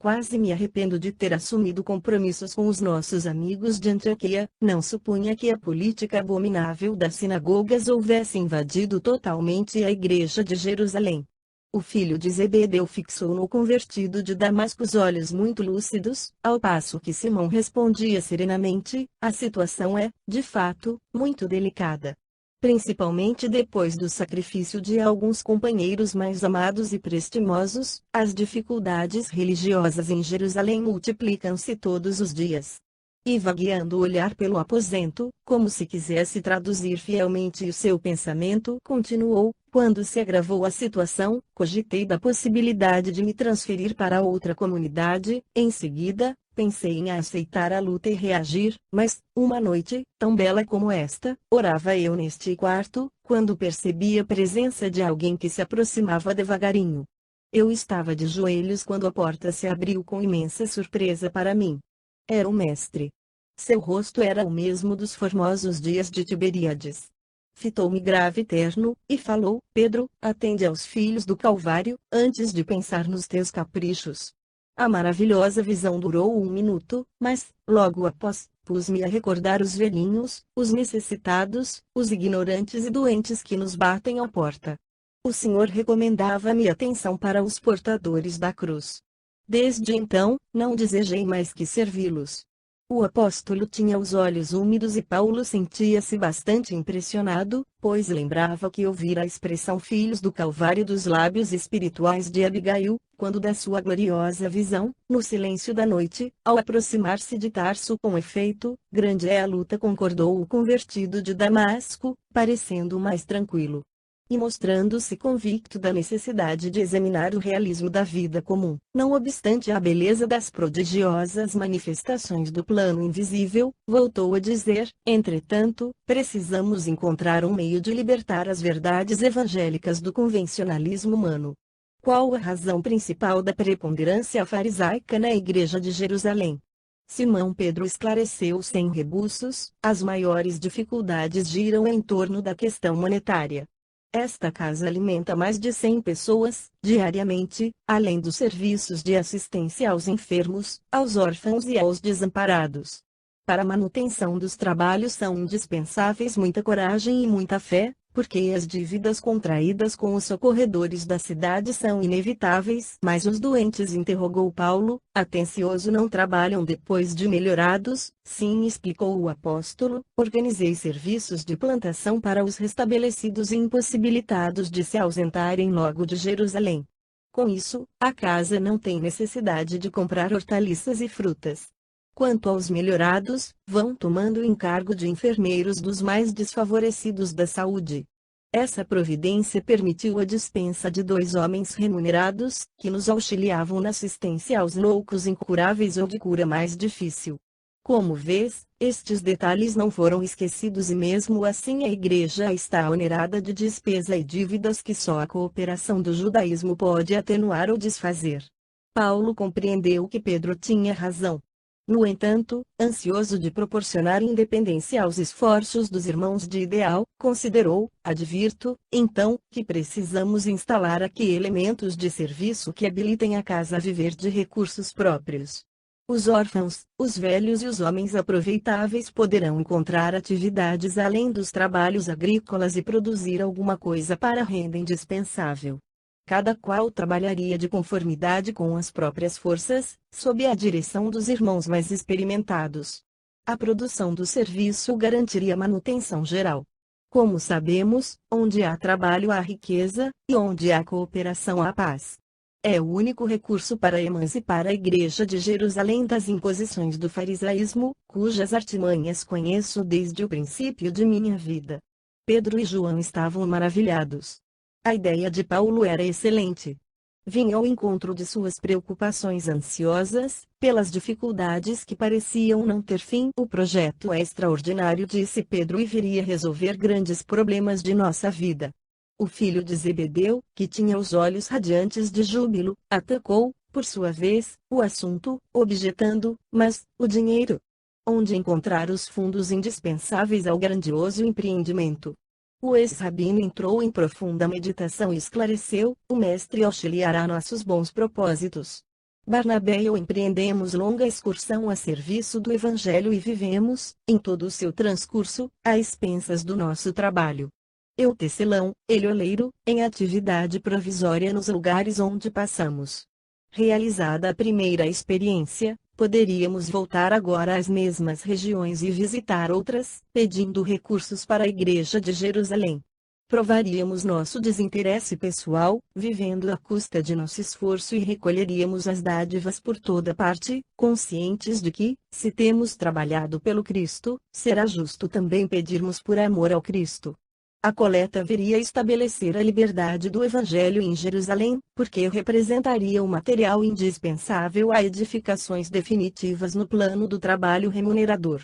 Quase me arrependo de ter assumido compromissos com os nossos amigos de Antioquia. Não supunha que a política abominável das sinagogas houvesse invadido totalmente a igreja de Jerusalém. O filho de Zebedeu fixou no convertido de Damasco os olhos muito lúcidos, ao passo que Simão respondia serenamente: a situação é, de fato, muito delicada. Principalmente depois do sacrifício de alguns companheiros mais amados e prestimosos, as dificuldades religiosas em Jerusalém multiplicam-se todos os dias. E vagueando o olhar pelo aposento, como se quisesse traduzir fielmente o seu pensamento, continuou: quando se agravou a situação, cogitei da possibilidade de me transferir para outra comunidade. Em seguida, pensei em aceitar a luta e reagir, mas, uma noite, tão bela como esta, orava eu neste quarto, quando percebi a presença de alguém que se aproximava devagarinho. Eu estava de joelhos quando a porta se abriu com imensa surpresa para mim. Era o mestre. Seu rosto era o mesmo dos formosos dias de Tiberíades. Fitou-me grave e terno, e falou: Pedro, atende aos filhos do Calvário, antes de pensar nos teus caprichos. A maravilhosa visão durou 1 minuto, mas, logo após, pus-me a recordar os velhinhos, os necessitados, os ignorantes e doentes que nos batem à porta. O Senhor recomendava-me atenção para os portadores da cruz. Desde então, não desejei mais que servi-los. O apóstolo tinha os olhos úmidos e Paulo sentia-se bastante impressionado, pois lembrava que ouvira a expressão filhos do Calvário dos lábios espirituais de Abigail, quando da sua gloriosa visão, no silêncio da noite, ao aproximar-se de Tarso. Com efeito, grande é a luta, concordou o convertido de Damasco, parecendo mais tranquilo e mostrando-se convicto da necessidade de examinar o realismo da vida comum. Não obstante a beleza das prodigiosas manifestações do plano invisível, voltou a dizer: entretanto, precisamos encontrar um meio de libertar as verdades evangélicas do convencionalismo humano. Qual a razão principal da preponderância farisaica na Igreja de Jerusalém? Simão Pedro esclareceu sem rebuços: as maiores dificuldades giram em torno da questão monetária. Esta casa alimenta mais de 100 pessoas, diariamente, além dos serviços de assistência aos enfermos, aos órfãos e aos desamparados. Para a manutenção dos trabalhos são indispensáveis muita coragem e muita fé, porque as dívidas contraídas com os socorredores da cidade são inevitáveis. Mas os doentes, interrogou Paulo, atencioso, não trabalham depois de melhorados? Sim, explicou o apóstolo, organizei serviços de plantação para os restabelecidos e impossibilitados de se ausentarem logo de Jerusalém. Com isso, a casa não tem necessidade de comprar hortaliças e frutas. Quanto aos melhorados, vão tomando o encargo de enfermeiros dos mais desfavorecidos da saúde. Essa providência permitiu a dispensa de 2 homens remunerados, que nos auxiliavam na assistência aos loucos incuráveis ou de cura mais difícil. Como vês, estes detalhes não foram esquecidos e mesmo assim a Igreja está onerada de despesa e dívidas que só a cooperação do judaísmo pode atenuar ou desfazer. Paulo compreendeu que Pedro tinha razão. No entanto, ansioso de proporcionar independência aos esforços dos irmãos de Ideal, considerou, advirto, então, que precisamos instalar aqui elementos de serviço que habilitem a casa a viver de recursos próprios. Os órfãos, os velhos e os homens aproveitáveis poderão encontrar atividades além dos trabalhos agrícolas e produzir alguma coisa para a renda indispensável. Cada qual trabalharia de conformidade com as próprias forças, sob a direção dos irmãos mais experimentados. A produção do serviço garantiria a manutenção geral. Como sabemos, onde há trabalho há riqueza, e onde há cooperação há paz. É o único recurso para emancipar a Igreja de Jerusalém das imposições do farisaísmo, cujas artimanhas conheço desde o princípio de minha vida. Pedro e João estavam maravilhados. A ideia de Paulo era excelente. Vinha ao encontro de suas preocupações ansiosas, pelas dificuldades que pareciam não ter fim. O projeto é extraordinário, disse Pedro, e viria resolver grandes problemas de nossa vida. O filho de Zebedeu, que tinha os olhos radiantes de júbilo, atacou, por sua vez, o assunto, objetando: mas, o dinheiro? Onde encontrar os fundos indispensáveis ao grandioso empreendimento? O ex-rabino entrou em profunda meditação e esclareceu: o mestre auxiliará nossos bons propósitos. Barnabé e eu empreendemos longa excursão a serviço do Evangelho e vivemos, em todo o seu transcurso, a expensas do nosso trabalho. Eu tecelão, ele oleiro, em atividade provisória nos lugares onde passamos. Realizada a primeira experiência, poderíamos voltar agora às mesmas regiões e visitar outras, pedindo recursos para a Igreja de Jerusalém. Provaríamos nosso desinteresse pessoal, vivendo à custa de nosso esforço, e recolheríamos as dádivas por toda parte, conscientes de que, se temos trabalhado pelo Cristo, será justo também pedirmos por amor ao Cristo. A coleta viria estabelecer a liberdade do Evangelho em Jerusalém, porque representaria o material indispensável a edificações definitivas no plano do trabalho remunerador.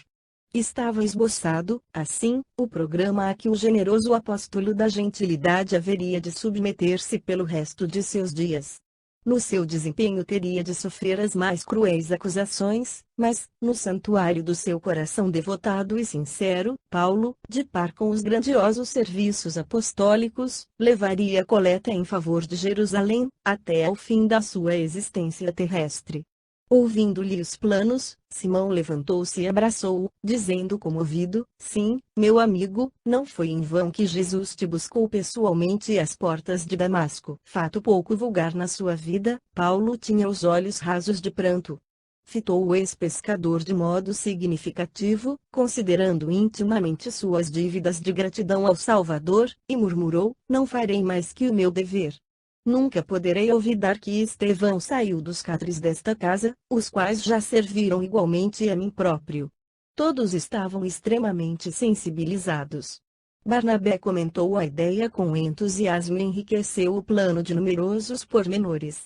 Estava esboçado, assim, o programa a que o generoso apóstolo da gentilidade haveria de submeter-se pelo resto de seus dias. No seu desempenho teria de sofrer as mais cruéis acusações, mas, no santuário do seu coração devotado e sincero, Paulo, de par com os grandiosos serviços apostólicos, levaria a coleta em favor de Jerusalém, até ao fim da sua existência terrestre. Ouvindo-lhe os planos, Simão levantou-se e abraçou-o, dizendo comovido: sim, meu amigo, não foi em vão que Jesus te buscou pessoalmente às portas de Damasco. Fato pouco vulgar na sua vida, Paulo tinha os olhos rasos de pranto. fitou o ex-pescador de modo significativo, considerando intimamente suas dívidas de gratidão ao Salvador, e murmurou: não farei mais que o meu dever. Nunca poderei olvidar que Estevão saiu dos catres desta casa, os quais já serviram igualmente a mim próprio. Todos estavam extremamente sensibilizados. Barnabé comentou a ideia com entusiasmo e enriqueceu o plano de numerosos pormenores.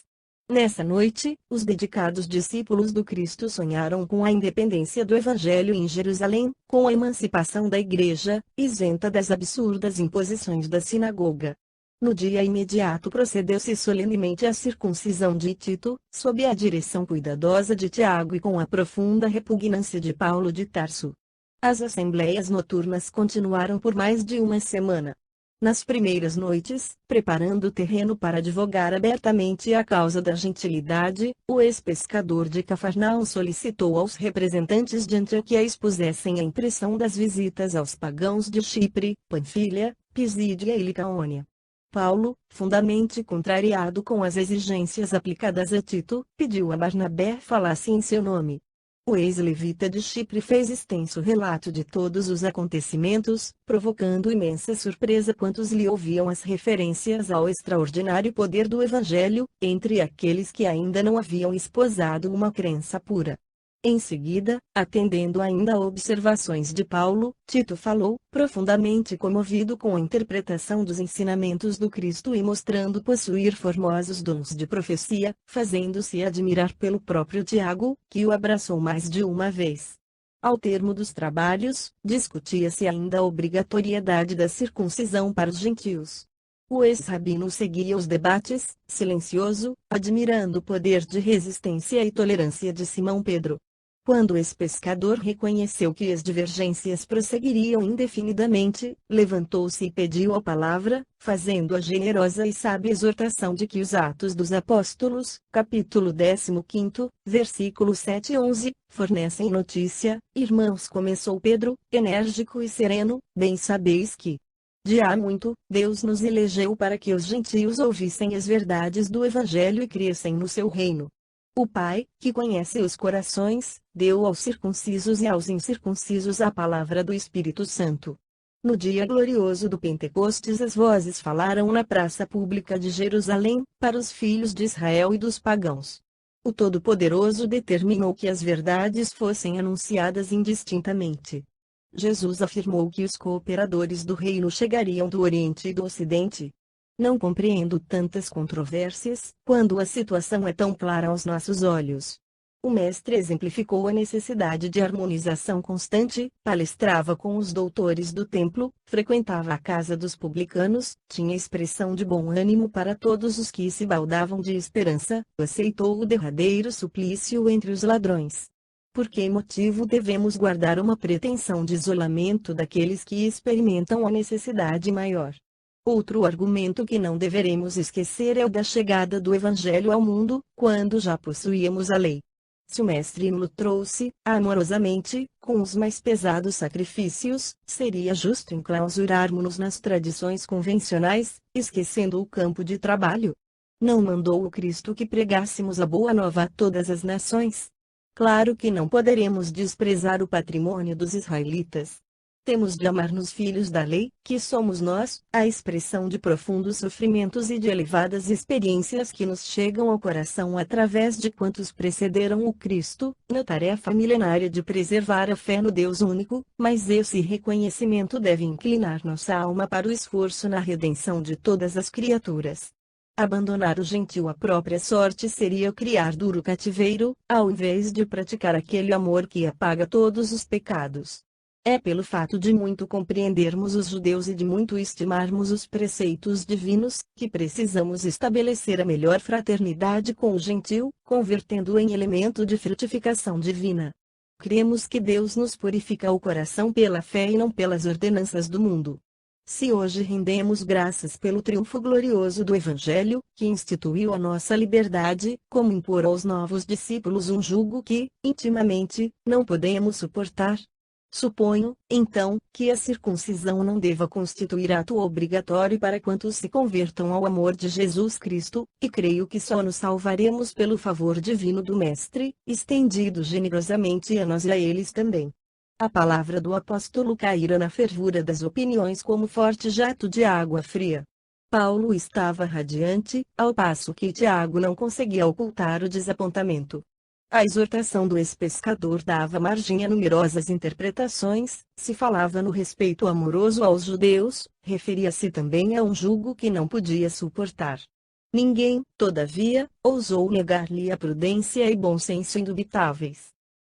Nessa noite, os dedicados discípulos do Cristo sonharam com a independência do Evangelho em Jerusalém, com a emancipação da Igreja, isenta das absurdas imposições da sinagoga. No dia imediato procedeu-se solenemente à circuncisão de Tito, sob a direção cuidadosa de Tiago e com a profunda repugnância de Paulo de Tarso. As assembleias noturnas continuaram por mais de uma semana. Nas primeiras noites, preparando o terreno para advogar abertamente a causa da gentilidade, o ex-pescador de Cafarnaum solicitou aos representantes de Antioquia expusessem a impressão das visitas aos pagãos de Chipre, Panfilha, Pisídia e Licaônia. Paulo, fundamente contrariado com as exigências aplicadas a Tito, pediu a Barnabé falasse em seu nome. O ex-levita de Chipre fez extenso relato de todos os acontecimentos, provocando imensa surpresa quantos lhe ouviam as referências ao extraordinário poder do Evangelho, entre aqueles que ainda não haviam esposado uma crença pura. Em seguida, atendendo ainda a observações de Paulo, Tito falou, profundamente comovido com a interpretação dos ensinamentos do Cristo e mostrando possuir formosos dons de profecia, fazendo-se admirar pelo próprio Tiago, que o abraçou mais de uma vez. Ao termo dos trabalhos, discutia-se ainda a obrigatoriedade da circuncisão para os gentios. O ex-rabino seguia os debates, silencioso, admirando o poder de resistência e tolerância de Simão Pedro. Quando o ex-pescador reconheceu que as divergências prosseguiriam indefinidamente, levantou-se e pediu a palavra, fazendo a generosa e sábia exortação de que os Atos dos Apóstolos, capítulo 15, versículo 7 e 11, fornecem notícia. Irmãos, começou Pedro, enérgico e sereno, bem sabeis que, de há muito, Deus nos elegeu para que os gentios ouvissem as verdades do Evangelho e crescem no seu reino. O Pai, que conhece os corações, deu aos circuncisos e aos incircuncisos a palavra do Espírito Santo. No dia glorioso do Pentecostes as vozes falaram na praça pública de Jerusalém, para os filhos de Israel e dos pagãos. O Todo-Poderoso determinou que as verdades fossem anunciadas indistintamente. Jesus afirmou que os cooperadores do reino chegariam do Oriente e do Ocidente. Não compreendo tantas controvérsias, quando a situação é tão clara aos nossos olhos. O mestre exemplificou a necessidade de harmonização constante, palestrava com os doutores do templo, frequentava a casa dos publicanos, tinha expressão de bom ânimo para todos os que se baldavam de esperança, aceitou o derradeiro suplício entre os ladrões. Por que motivo devemos guardar uma pretensão de isolamento daqueles que experimentam a necessidade maior? Outro argumento que não deveremos esquecer é o da chegada do Evangelho ao mundo, quando já possuíamos a lei. Se o Mestre nos trouxe, amorosamente, com os mais pesados sacrifícios, seria justo enclausurarmos-nos nas tradições convencionais, esquecendo o campo de trabalho. Não mandou o Cristo que pregássemos a boa nova a todas as nações? Claro que não poderemos desprezar o patrimônio dos israelitas. Temos de amar-nos filhos da lei, que somos nós, a expressão de profundos sofrimentos e de elevadas experiências que nos chegam ao coração através de quantos precederam o Cristo, na tarefa milenária de preservar a fé no Deus único, mas esse reconhecimento deve inclinar nossa alma para o esforço na redenção de todas as criaturas. Abandonar o gentil à própria sorte seria criar duro cativeiro, ao invés de praticar aquele amor que apaga todos os pecados. É pelo fato de muito compreendermos os judeus e de muito estimarmos os preceitos divinos, que precisamos estabelecer a melhor fraternidade com o gentil, convertendo-o em elemento de frutificação divina. Cremos que Deus nos purifica o coração pela fé e não pelas ordenanças do mundo. Se hoje rendemos graças pelo triunfo glorioso do Evangelho, que instituiu a nossa liberdade, como impor aos novos discípulos um jugo que, intimamente, não podemos suportar? Suponho, então, que a circuncisão não deva constituir ato obrigatório para quantos se convertam ao amor de Jesus Cristo, e creio que só nos salvaremos pelo favor divino do Mestre, estendido generosamente a nós e a eles também. A palavra do apóstolo caíra na fervura das opiniões como forte jato de água fria. Paulo estava radiante, ao passo que Tiago não conseguia ocultar o desapontamento. A exortação do ex-pescador dava margem a numerosas interpretações. Se falava no respeito amoroso aos judeus, referia-se também a um jugo que não podia suportar. Ninguém, todavia, ousou negar-lhe a prudência e bom senso indubitáveis.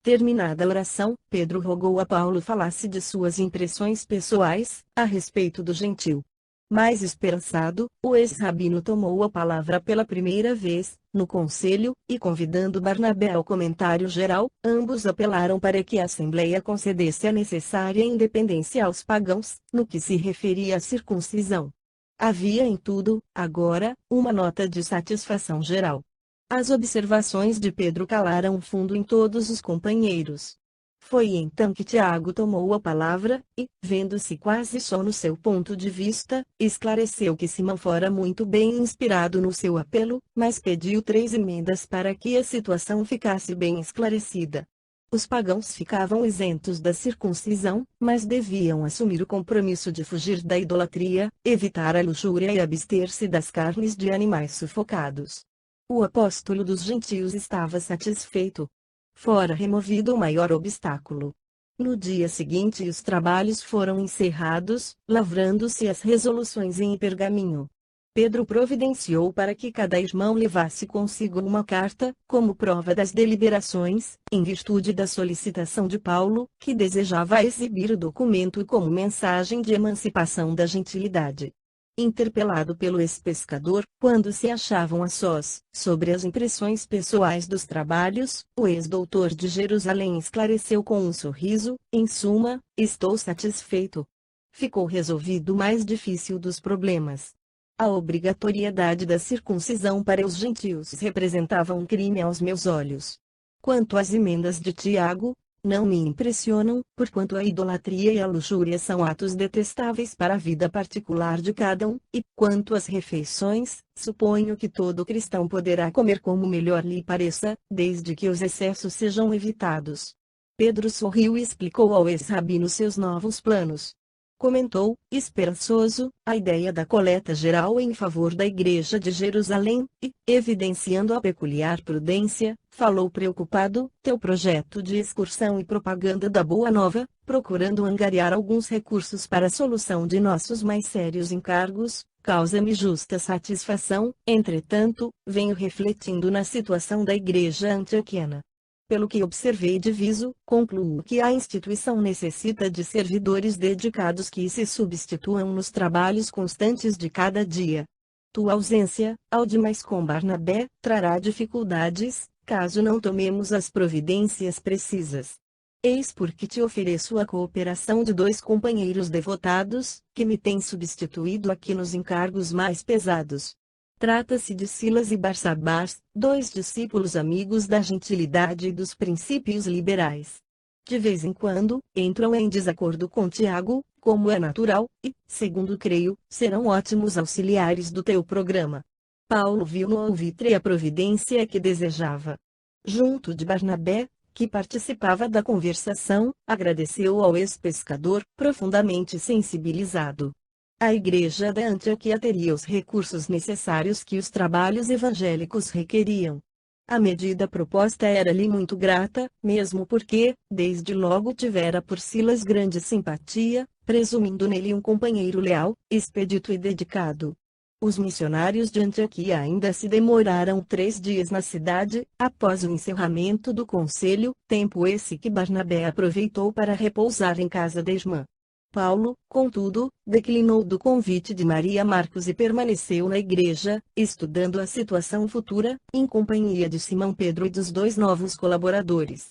Terminada a oração, Pedro rogou a Paulo falasse de suas impressões pessoais, a respeito do gentil. Mais esperançado, o ex-rabino tomou a palavra pela primeira vez, no conselho, e convidando Barnabé ao comentário geral, ambos apelaram para que a Assembleia concedesse a necessária independência aos pagãos, no que se referia à circuncisão. Havia em tudo, agora, uma nota de satisfação geral. As observações de Pedro calaram fundo em todos os companheiros. Foi então que Tiago tomou a palavra, e, vendo-se quase só no seu ponto de vista, esclareceu que Simão fora muito bem inspirado no seu apelo, mas pediu 3 emendas para que a situação ficasse bem esclarecida. Os pagãos ficavam isentos da circuncisão, mas deviam assumir o compromisso de fugir da idolatria, evitar a luxúria e abster-se das carnes de animais sufocados. O apóstolo dos gentios estava satisfeito. Fora removido o maior obstáculo. No dia seguinte os trabalhos foram encerrados, lavrando-se as resoluções em pergaminho. Pedro providenciou para que cada irmão levasse consigo uma carta, como prova das deliberações, em virtude da solicitação de Paulo, que desejava exibir o documento como mensagem de emancipação da gentilidade. Interpelado pelo ex-pescador, quando se achavam a sós, sobre as impressões pessoais dos trabalhos, o ex-doutor de Jerusalém esclareceu com um sorriso: em suma, estou satisfeito. Ficou resolvido o mais difícil dos problemas. A obrigatoriedade da circuncisão para os gentios representava um crime aos meus olhos. Quanto às emendas de Tiago, não me impressionam, porquanto a idolatria e a luxúria são atos detestáveis para a vida particular de cada um, e, quanto às refeições, suponho que todo cristão poderá comer como melhor lhe pareça, desde que os excessos sejam evitados. Pedro sorriu e explicou ao ex-rabino seus novos planos. Comentou, esperançoso, a ideia da coleta geral em favor da Igreja de Jerusalém, e, evidenciando a peculiar prudência, falou preocupado: teu projeto de excursão e propaganda da Boa Nova, procurando angariar alguns recursos para a solução de nossos mais sérios encargos, causa-me justa satisfação. Entretanto, venho refletindo na situação da Igreja antioquiana. Pelo que observei e diviso, concluo que a instituição necessita de servidores dedicados que se substituam nos trabalhos constantes de cada dia. Tua ausência, ao demais com Barnabé, trará dificuldades, caso não tomemos as providências precisas. Eis porque te ofereço a cooperação de 2 companheiros devotados, que me têm substituído aqui nos encargos mais pesados. Trata-se de Silas e Barsabás, 2 discípulos amigos da gentilidade e dos princípios liberais. De vez em quando, entram em desacordo com Tiago, como é natural, e, segundo creio, serão ótimos auxiliares do teu programa. Paulo viu no alvitre a providência que desejava. Junto de Barnabé, que participava da conversação, agradeceu ao ex-pescador, profundamente sensibilizado. A Igreja da Antioquia teria os recursos necessários que os trabalhos evangélicos requeriam. A medida proposta era-lhe muito grata, mesmo porque, desde logo tivera por Silas grande simpatia, presumindo nele um companheiro leal, expedito e dedicado. Os missionários de Antioquia ainda se demoraram 3 dias na cidade, após o encerramento do conselho, tempo esse que Barnabé aproveitou para repousar em casa da irmã. Paulo, contudo, declinou do convite de Maria Marcos e permaneceu na igreja, estudando a situação futura, em companhia de Simão Pedro e dos 2 novos colaboradores.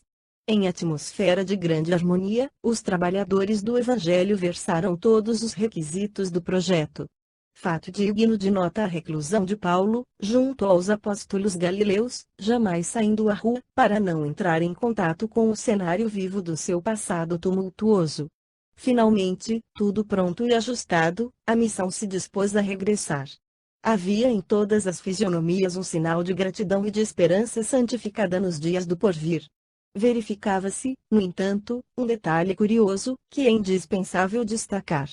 Em atmosfera de grande harmonia, os trabalhadores do Evangelho versaram todos os requisitos do projeto. Fato digno de nota a reclusão de Paulo, junto aos apóstolos galileus, jamais saindo à rua, para não entrar em contato com o cenário vivo do seu passado tumultuoso. Finalmente, tudo pronto e ajustado, a missão se dispôs a regressar. Havia em todas as fisionomias um sinal de gratidão e de esperança santificada nos dias do porvir. Verificava-se, no entanto, um detalhe curioso, que é indispensável destacar.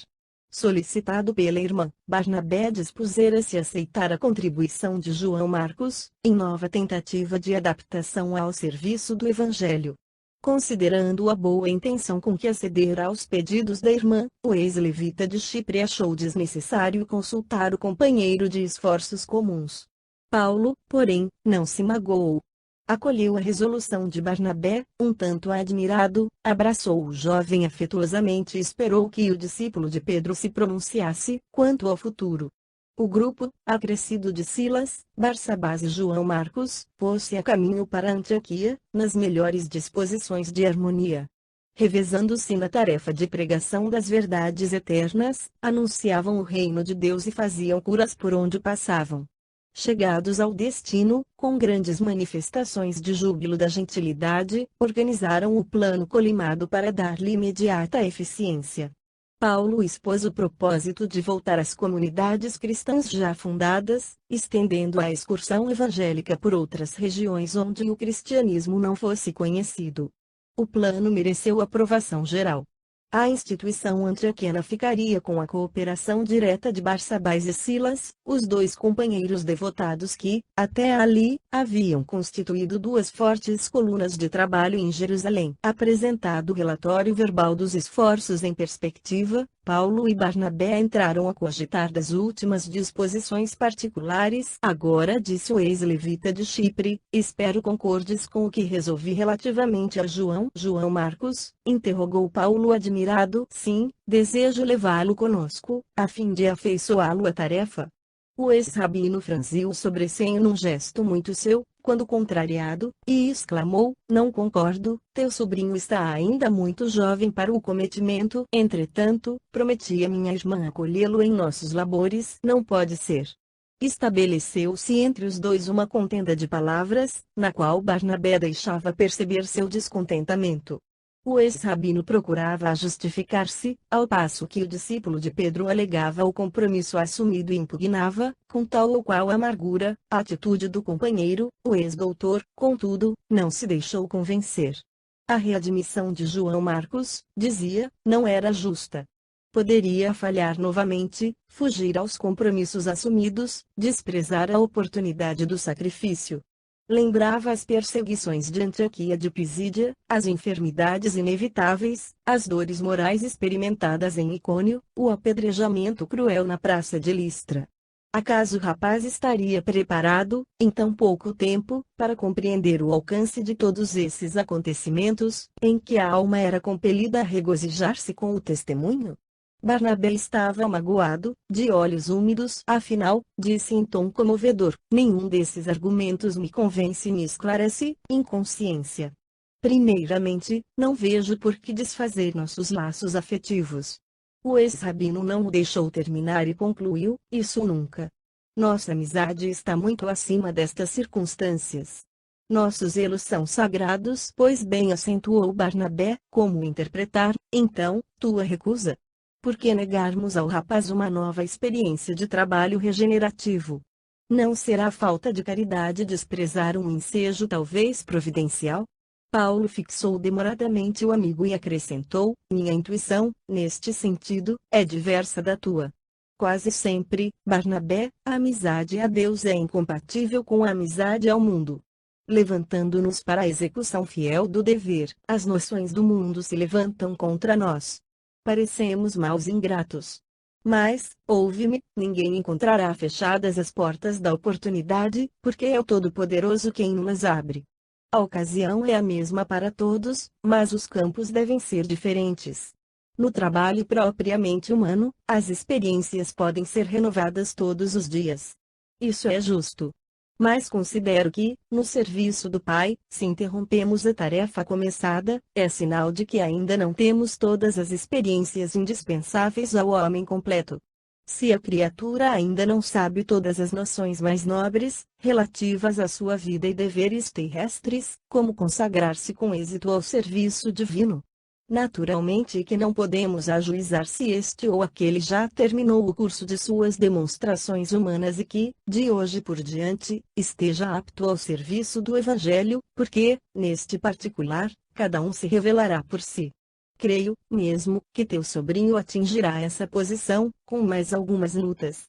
Solicitado pela irmã, Barnabé dispusera-se a aceitar a contribuição de João Marcos, em nova tentativa de adaptação ao serviço do Evangelho. Considerando a boa intenção com que acedera aos pedidos da irmã, o ex-levita de Chipre achou desnecessário consultar o companheiro de esforços comuns. Paulo, porém, não se magoou. Acolheu a resolução de Barnabé, um tanto admirado, abraçou o jovem afetuosamente e esperou que o discípulo de Pedro se pronunciasse quanto ao futuro. O grupo, acrescido de Silas, Barsabás e João Marcos, pôs-se a caminho para Antioquia, nas melhores disposições de harmonia. Revezando-se na tarefa de pregação das verdades eternas, anunciavam o reino de Deus e faziam curas por onde passavam. Chegados ao destino, com grandes manifestações de júbilo da gentilidade, organizaram o plano colimado para dar-lhe imediata eficiência. Paulo expôs o propósito de voltar às comunidades cristãs já fundadas, estendendo a excursão evangélica por outras regiões onde o cristianismo não fosse conhecido. O plano mereceu aprovação geral. A instituição antioquiana ficaria com a cooperação direta de Barsabás e Silas, os dois companheiros devotados que, até ali, haviam constituído duas fortes colunas de trabalho em Jerusalém. Apresentado o relatório verbal dos esforços em perspectiva, Paulo e Barnabé entraram a cogitar das últimas disposições particulares. Agora, disse o ex-levita de Chipre, espero concordes com o que resolvi relativamente a João Marcos, interrogou Paulo admirado. Sim, desejo levá-lo conosco, a fim de afeiçoá-lo à tarefa. O ex-rabino franziu o sobrecenho num gesto muito seu, quando contrariado, e exclamou, não concordo, teu sobrinho está ainda muito jovem para o cometimento. Entretanto, prometi a minha irmã acolhê-lo em nossos labores. Não pode ser. Estabeleceu-se entre os dois uma contenda de palavras, na qual Barnabé deixava perceber seu descontentamento. O ex-rabino procurava justificar-se, ao passo que o discípulo de Pedro alegava o compromisso assumido e impugnava, com tal ou qual amargura, a atitude do companheiro. O ex-doutor, contudo, não se deixou convencer. A readmissão de João Marcos, dizia, não era justa. Poderia falhar novamente, fugir aos compromissos assumidos, desprezar a oportunidade do sacrifício. Lembrava as perseguições de Antioquia de Pisídia, as enfermidades inevitáveis, as dores morais experimentadas em Icônio, o apedrejamento cruel na praça de Listra. Acaso o rapaz estaria preparado, em tão pouco tempo, para compreender o alcance de todos esses acontecimentos, em que a alma era compelida a regozijar-se com o testemunho? Barnabé estava magoado, de olhos úmidos. Afinal, disse em tom comovedor, nenhum desses argumentos me convence e esclarece, inconsciência. Primeiramente, não vejo por que desfazer nossos laços afetivos. O ex-rabino não o deixou terminar e concluiu, isso nunca. Nossa amizade está muito acima destas circunstâncias. Nossos zelos são sagrados. Pois bem, acentuou Barnabé, como interpretar, então, tua recusa? Por que negarmos ao rapaz uma nova experiência de trabalho regenerativo? Não será falta de caridade desprezar um ensejo talvez providencial? Paulo fixou demoradamente o amigo e acrescentou, minha intuição, neste sentido, é diversa da tua. Quase sempre, Barnabé, a amizade a Deus é incompatível com a amizade ao mundo. Levantando-nos para a execução fiel do dever, as noções do mundo se levantam contra nós. Parecemos maus ingratos. Mas, ouve-me, ninguém encontrará fechadas as portas da oportunidade, porque é o Todo-Poderoso quem nos abre. A ocasião é a mesma para todos, mas os campos devem ser diferentes. No trabalho propriamente humano, as experiências podem ser renovadas todos os dias. Isso é justo. Mas considero que, no serviço do Pai, se interrompemos a tarefa começada, é sinal de que ainda não temos todas as experiências indispensáveis ao homem completo. Se a criatura ainda não sabe todas as noções mais nobres, relativas à sua vida e deveres terrestres, como consagrar-se com êxito ao serviço divino, naturalmente que não podemos ajuizar se este ou aquele já terminou o curso de suas demonstrações humanas e que, de hoje por diante, esteja apto ao serviço do Evangelho, porque, neste particular, cada um se revelará por si. Creio, mesmo, que teu sobrinho atingirá essa posição, com mais algumas lutas.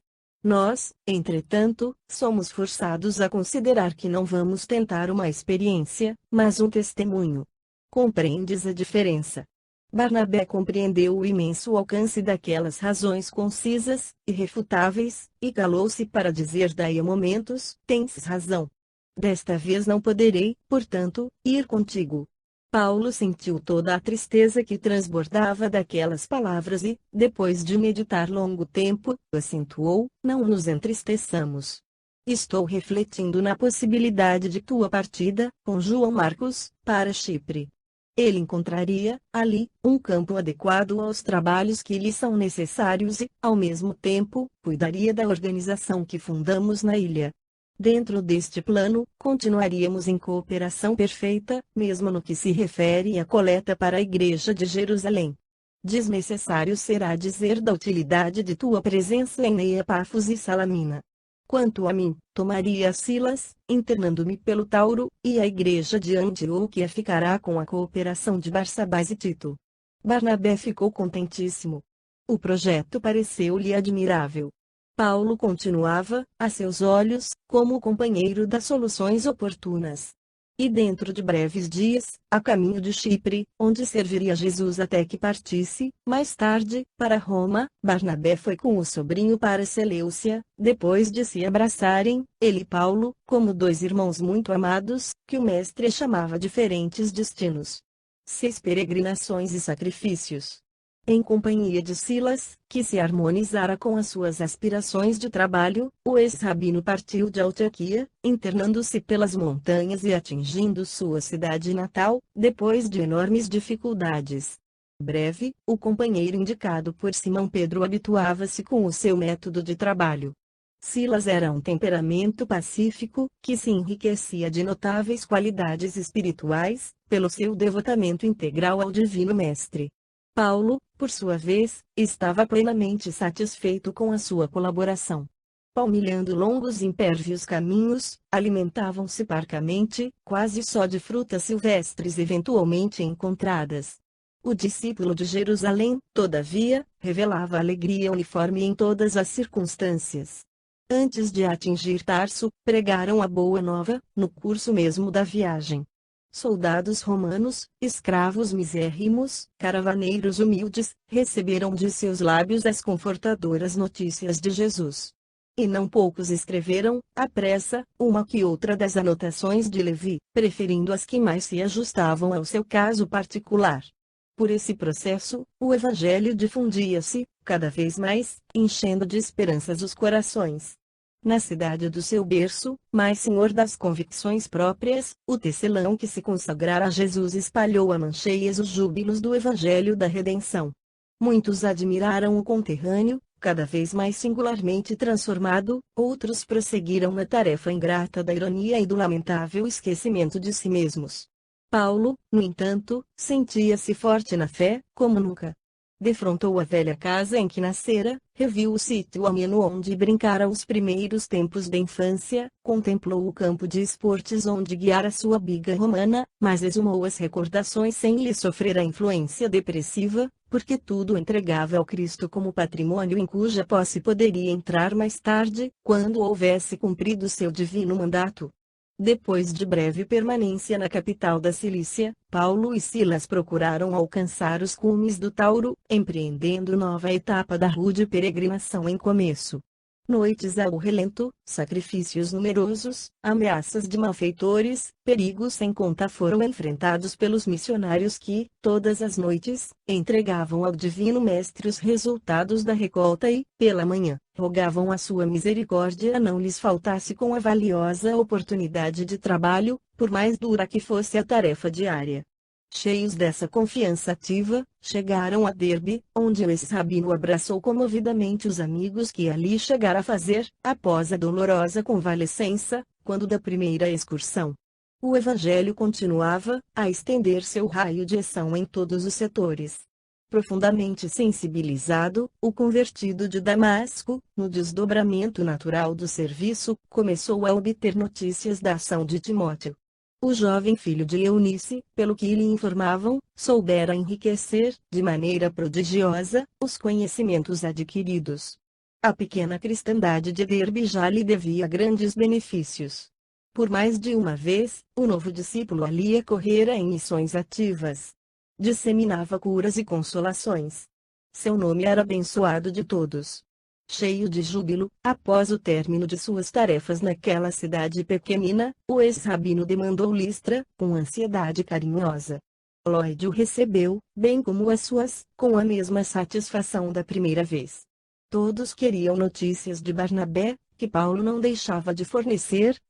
Nós, entretanto, somos forçados a considerar que não vamos tentar uma experiência, mas um testemunho. Compreendes a diferença? Barnabé compreendeu o imenso alcance daquelas razões concisas, irrefutáveis, e calou-se para dizer daí a momentos: tens razão. Desta vez não poderei, portanto, ir contigo. Paulo sentiu toda a tristeza que transbordava daquelas palavras e, depois de meditar longo tempo, acentuou: não nos entristeçamos. Estou refletindo na possibilidade de tua partida, com João Marcos, para Chipre. Ele encontraria, ali, um campo adequado aos trabalhos que lhe são necessários e, ao mesmo tempo, cuidaria da organização que fundamos na ilha. Dentro deste plano, continuaríamos em cooperação perfeita, mesmo no que se refere à coleta para a Igreja de Jerusalém. Desnecessário será dizer da utilidade de tua presença em Neia, Pafos e Salamina. Quanto a mim, tomaria Silas, internando-me pelo Tauro, e a Igreja de Antioquia ficará com a cooperação de Barsabás e Tito. Barnabé ficou contentíssimo. O projeto pareceu-lhe admirável. Paulo continuava, a seus olhos, como o companheiro das soluções oportunas. E dentro de breves dias, a caminho de Chipre, onde serviria Jesus até que partisse, mais tarde, para Roma, Barnabé foi com o sobrinho para Seleucia, depois de se abraçarem, ele e Paulo, como dois irmãos muito amados, que o mestre chamava diferentes destinos. 6 peregrinações e sacrifícios. Em companhia de Silas, que se harmonizara com as suas aspirações de trabalho, o ex-rabino partiu de Antioquia, internando-se pelas montanhas e atingindo sua cidade natal, depois de enormes dificuldades. Breve, o companheiro indicado por Simão Pedro habituava-se com o seu método de trabalho. Silas era um temperamento pacífico, que se enriquecia de notáveis qualidades espirituais, pelo seu devotamento integral ao Divino Mestre. Paulo, por sua vez, estava plenamente satisfeito com a sua colaboração. Palmilhando longos e impérvios caminhos, alimentavam-se parcamente, quase só de frutas silvestres eventualmente encontradas. O discípulo de Jerusalém, todavia, revelava alegria uniforme em todas as circunstâncias. Antes de atingir Tarso, pregaram a boa nova, no curso mesmo da viagem. Soldados romanos, escravos misérrimos, caravaneiros humildes, receberam de seus lábios as confortadoras notícias de Jesus. E não poucos escreveram, à pressa, uma que outra das anotações de Levi, preferindo as que mais se ajustavam ao seu caso particular. Por esse processo, o Evangelho difundia-se, cada vez mais, enchendo de esperanças os corações. Na cidade do seu berço, mais senhor das convicções próprias, o tecelão que se consagrara a Jesus espalhou a mancheias os júbilos do Evangelho da Redenção. Muitos admiraram o conterrâneo, cada vez mais singularmente transformado, outros prosseguiram na tarefa ingrata da ironia e do lamentável esquecimento de si mesmos. Paulo, no entanto, sentia-se forte na fé, como nunca. Defrontou a velha casa em que nascera, reviu o sítio ameno onde brincara os primeiros tempos da infância, contemplou o campo de esportes onde guiara sua biga romana, mas exumou as recordações sem lhe sofrer a influência depressiva, porque tudo entregava ao Cristo como patrimônio em cuja posse poderia entrar mais tarde, quando houvesse cumprido seu divino mandato. Depois de breve permanência na capital da Cilícia, Paulo e Silas procuraram alcançar os cumes do Tauro, empreendendo nova etapa da rude peregrinação em começo. Noites ao relento, sacrifícios numerosos, ameaças de malfeitores, perigos sem conta foram enfrentados pelos missionários que, todas as noites, entregavam ao Divino Mestre os resultados da recolta e, pela manhã, rogavam a sua misericórdia não lhes faltasse com a valiosa oportunidade de trabalho, por mais dura que fosse a tarefa diária. Cheios dessa confiança ativa, chegaram a Derbe, onde o ex-rabino abraçou comovidamente os amigos que ali chegara a fazer, após a dolorosa convalescença, quando da primeira excursão. O evangelho continuava a estender seu raio de ação em todos os setores. Profundamente sensibilizado, o convertido de Damasco, no desdobramento natural do serviço, começou a obter notícias da ação de Timóteo. O jovem filho de Eunice, pelo que lhe informavam, soubera enriquecer, de maneira prodigiosa, os conhecimentos adquiridos. A pequena cristandade de Derbe já lhe devia grandes benefícios. Por mais de uma vez, o novo discípulo ali correra em missões ativas. Disseminava curas e consolações. Seu nome era abençoado de todos. Cheio de júbilo, após o término de suas tarefas naquela cidade pequenina, o ex-rabino demandou Listra, com ansiedade carinhosa. Lloyd o recebeu, bem como as suas, com a mesma satisfação da primeira vez. Todos queriam notícias de Barnabé, que Paulo não deixava de fornecer,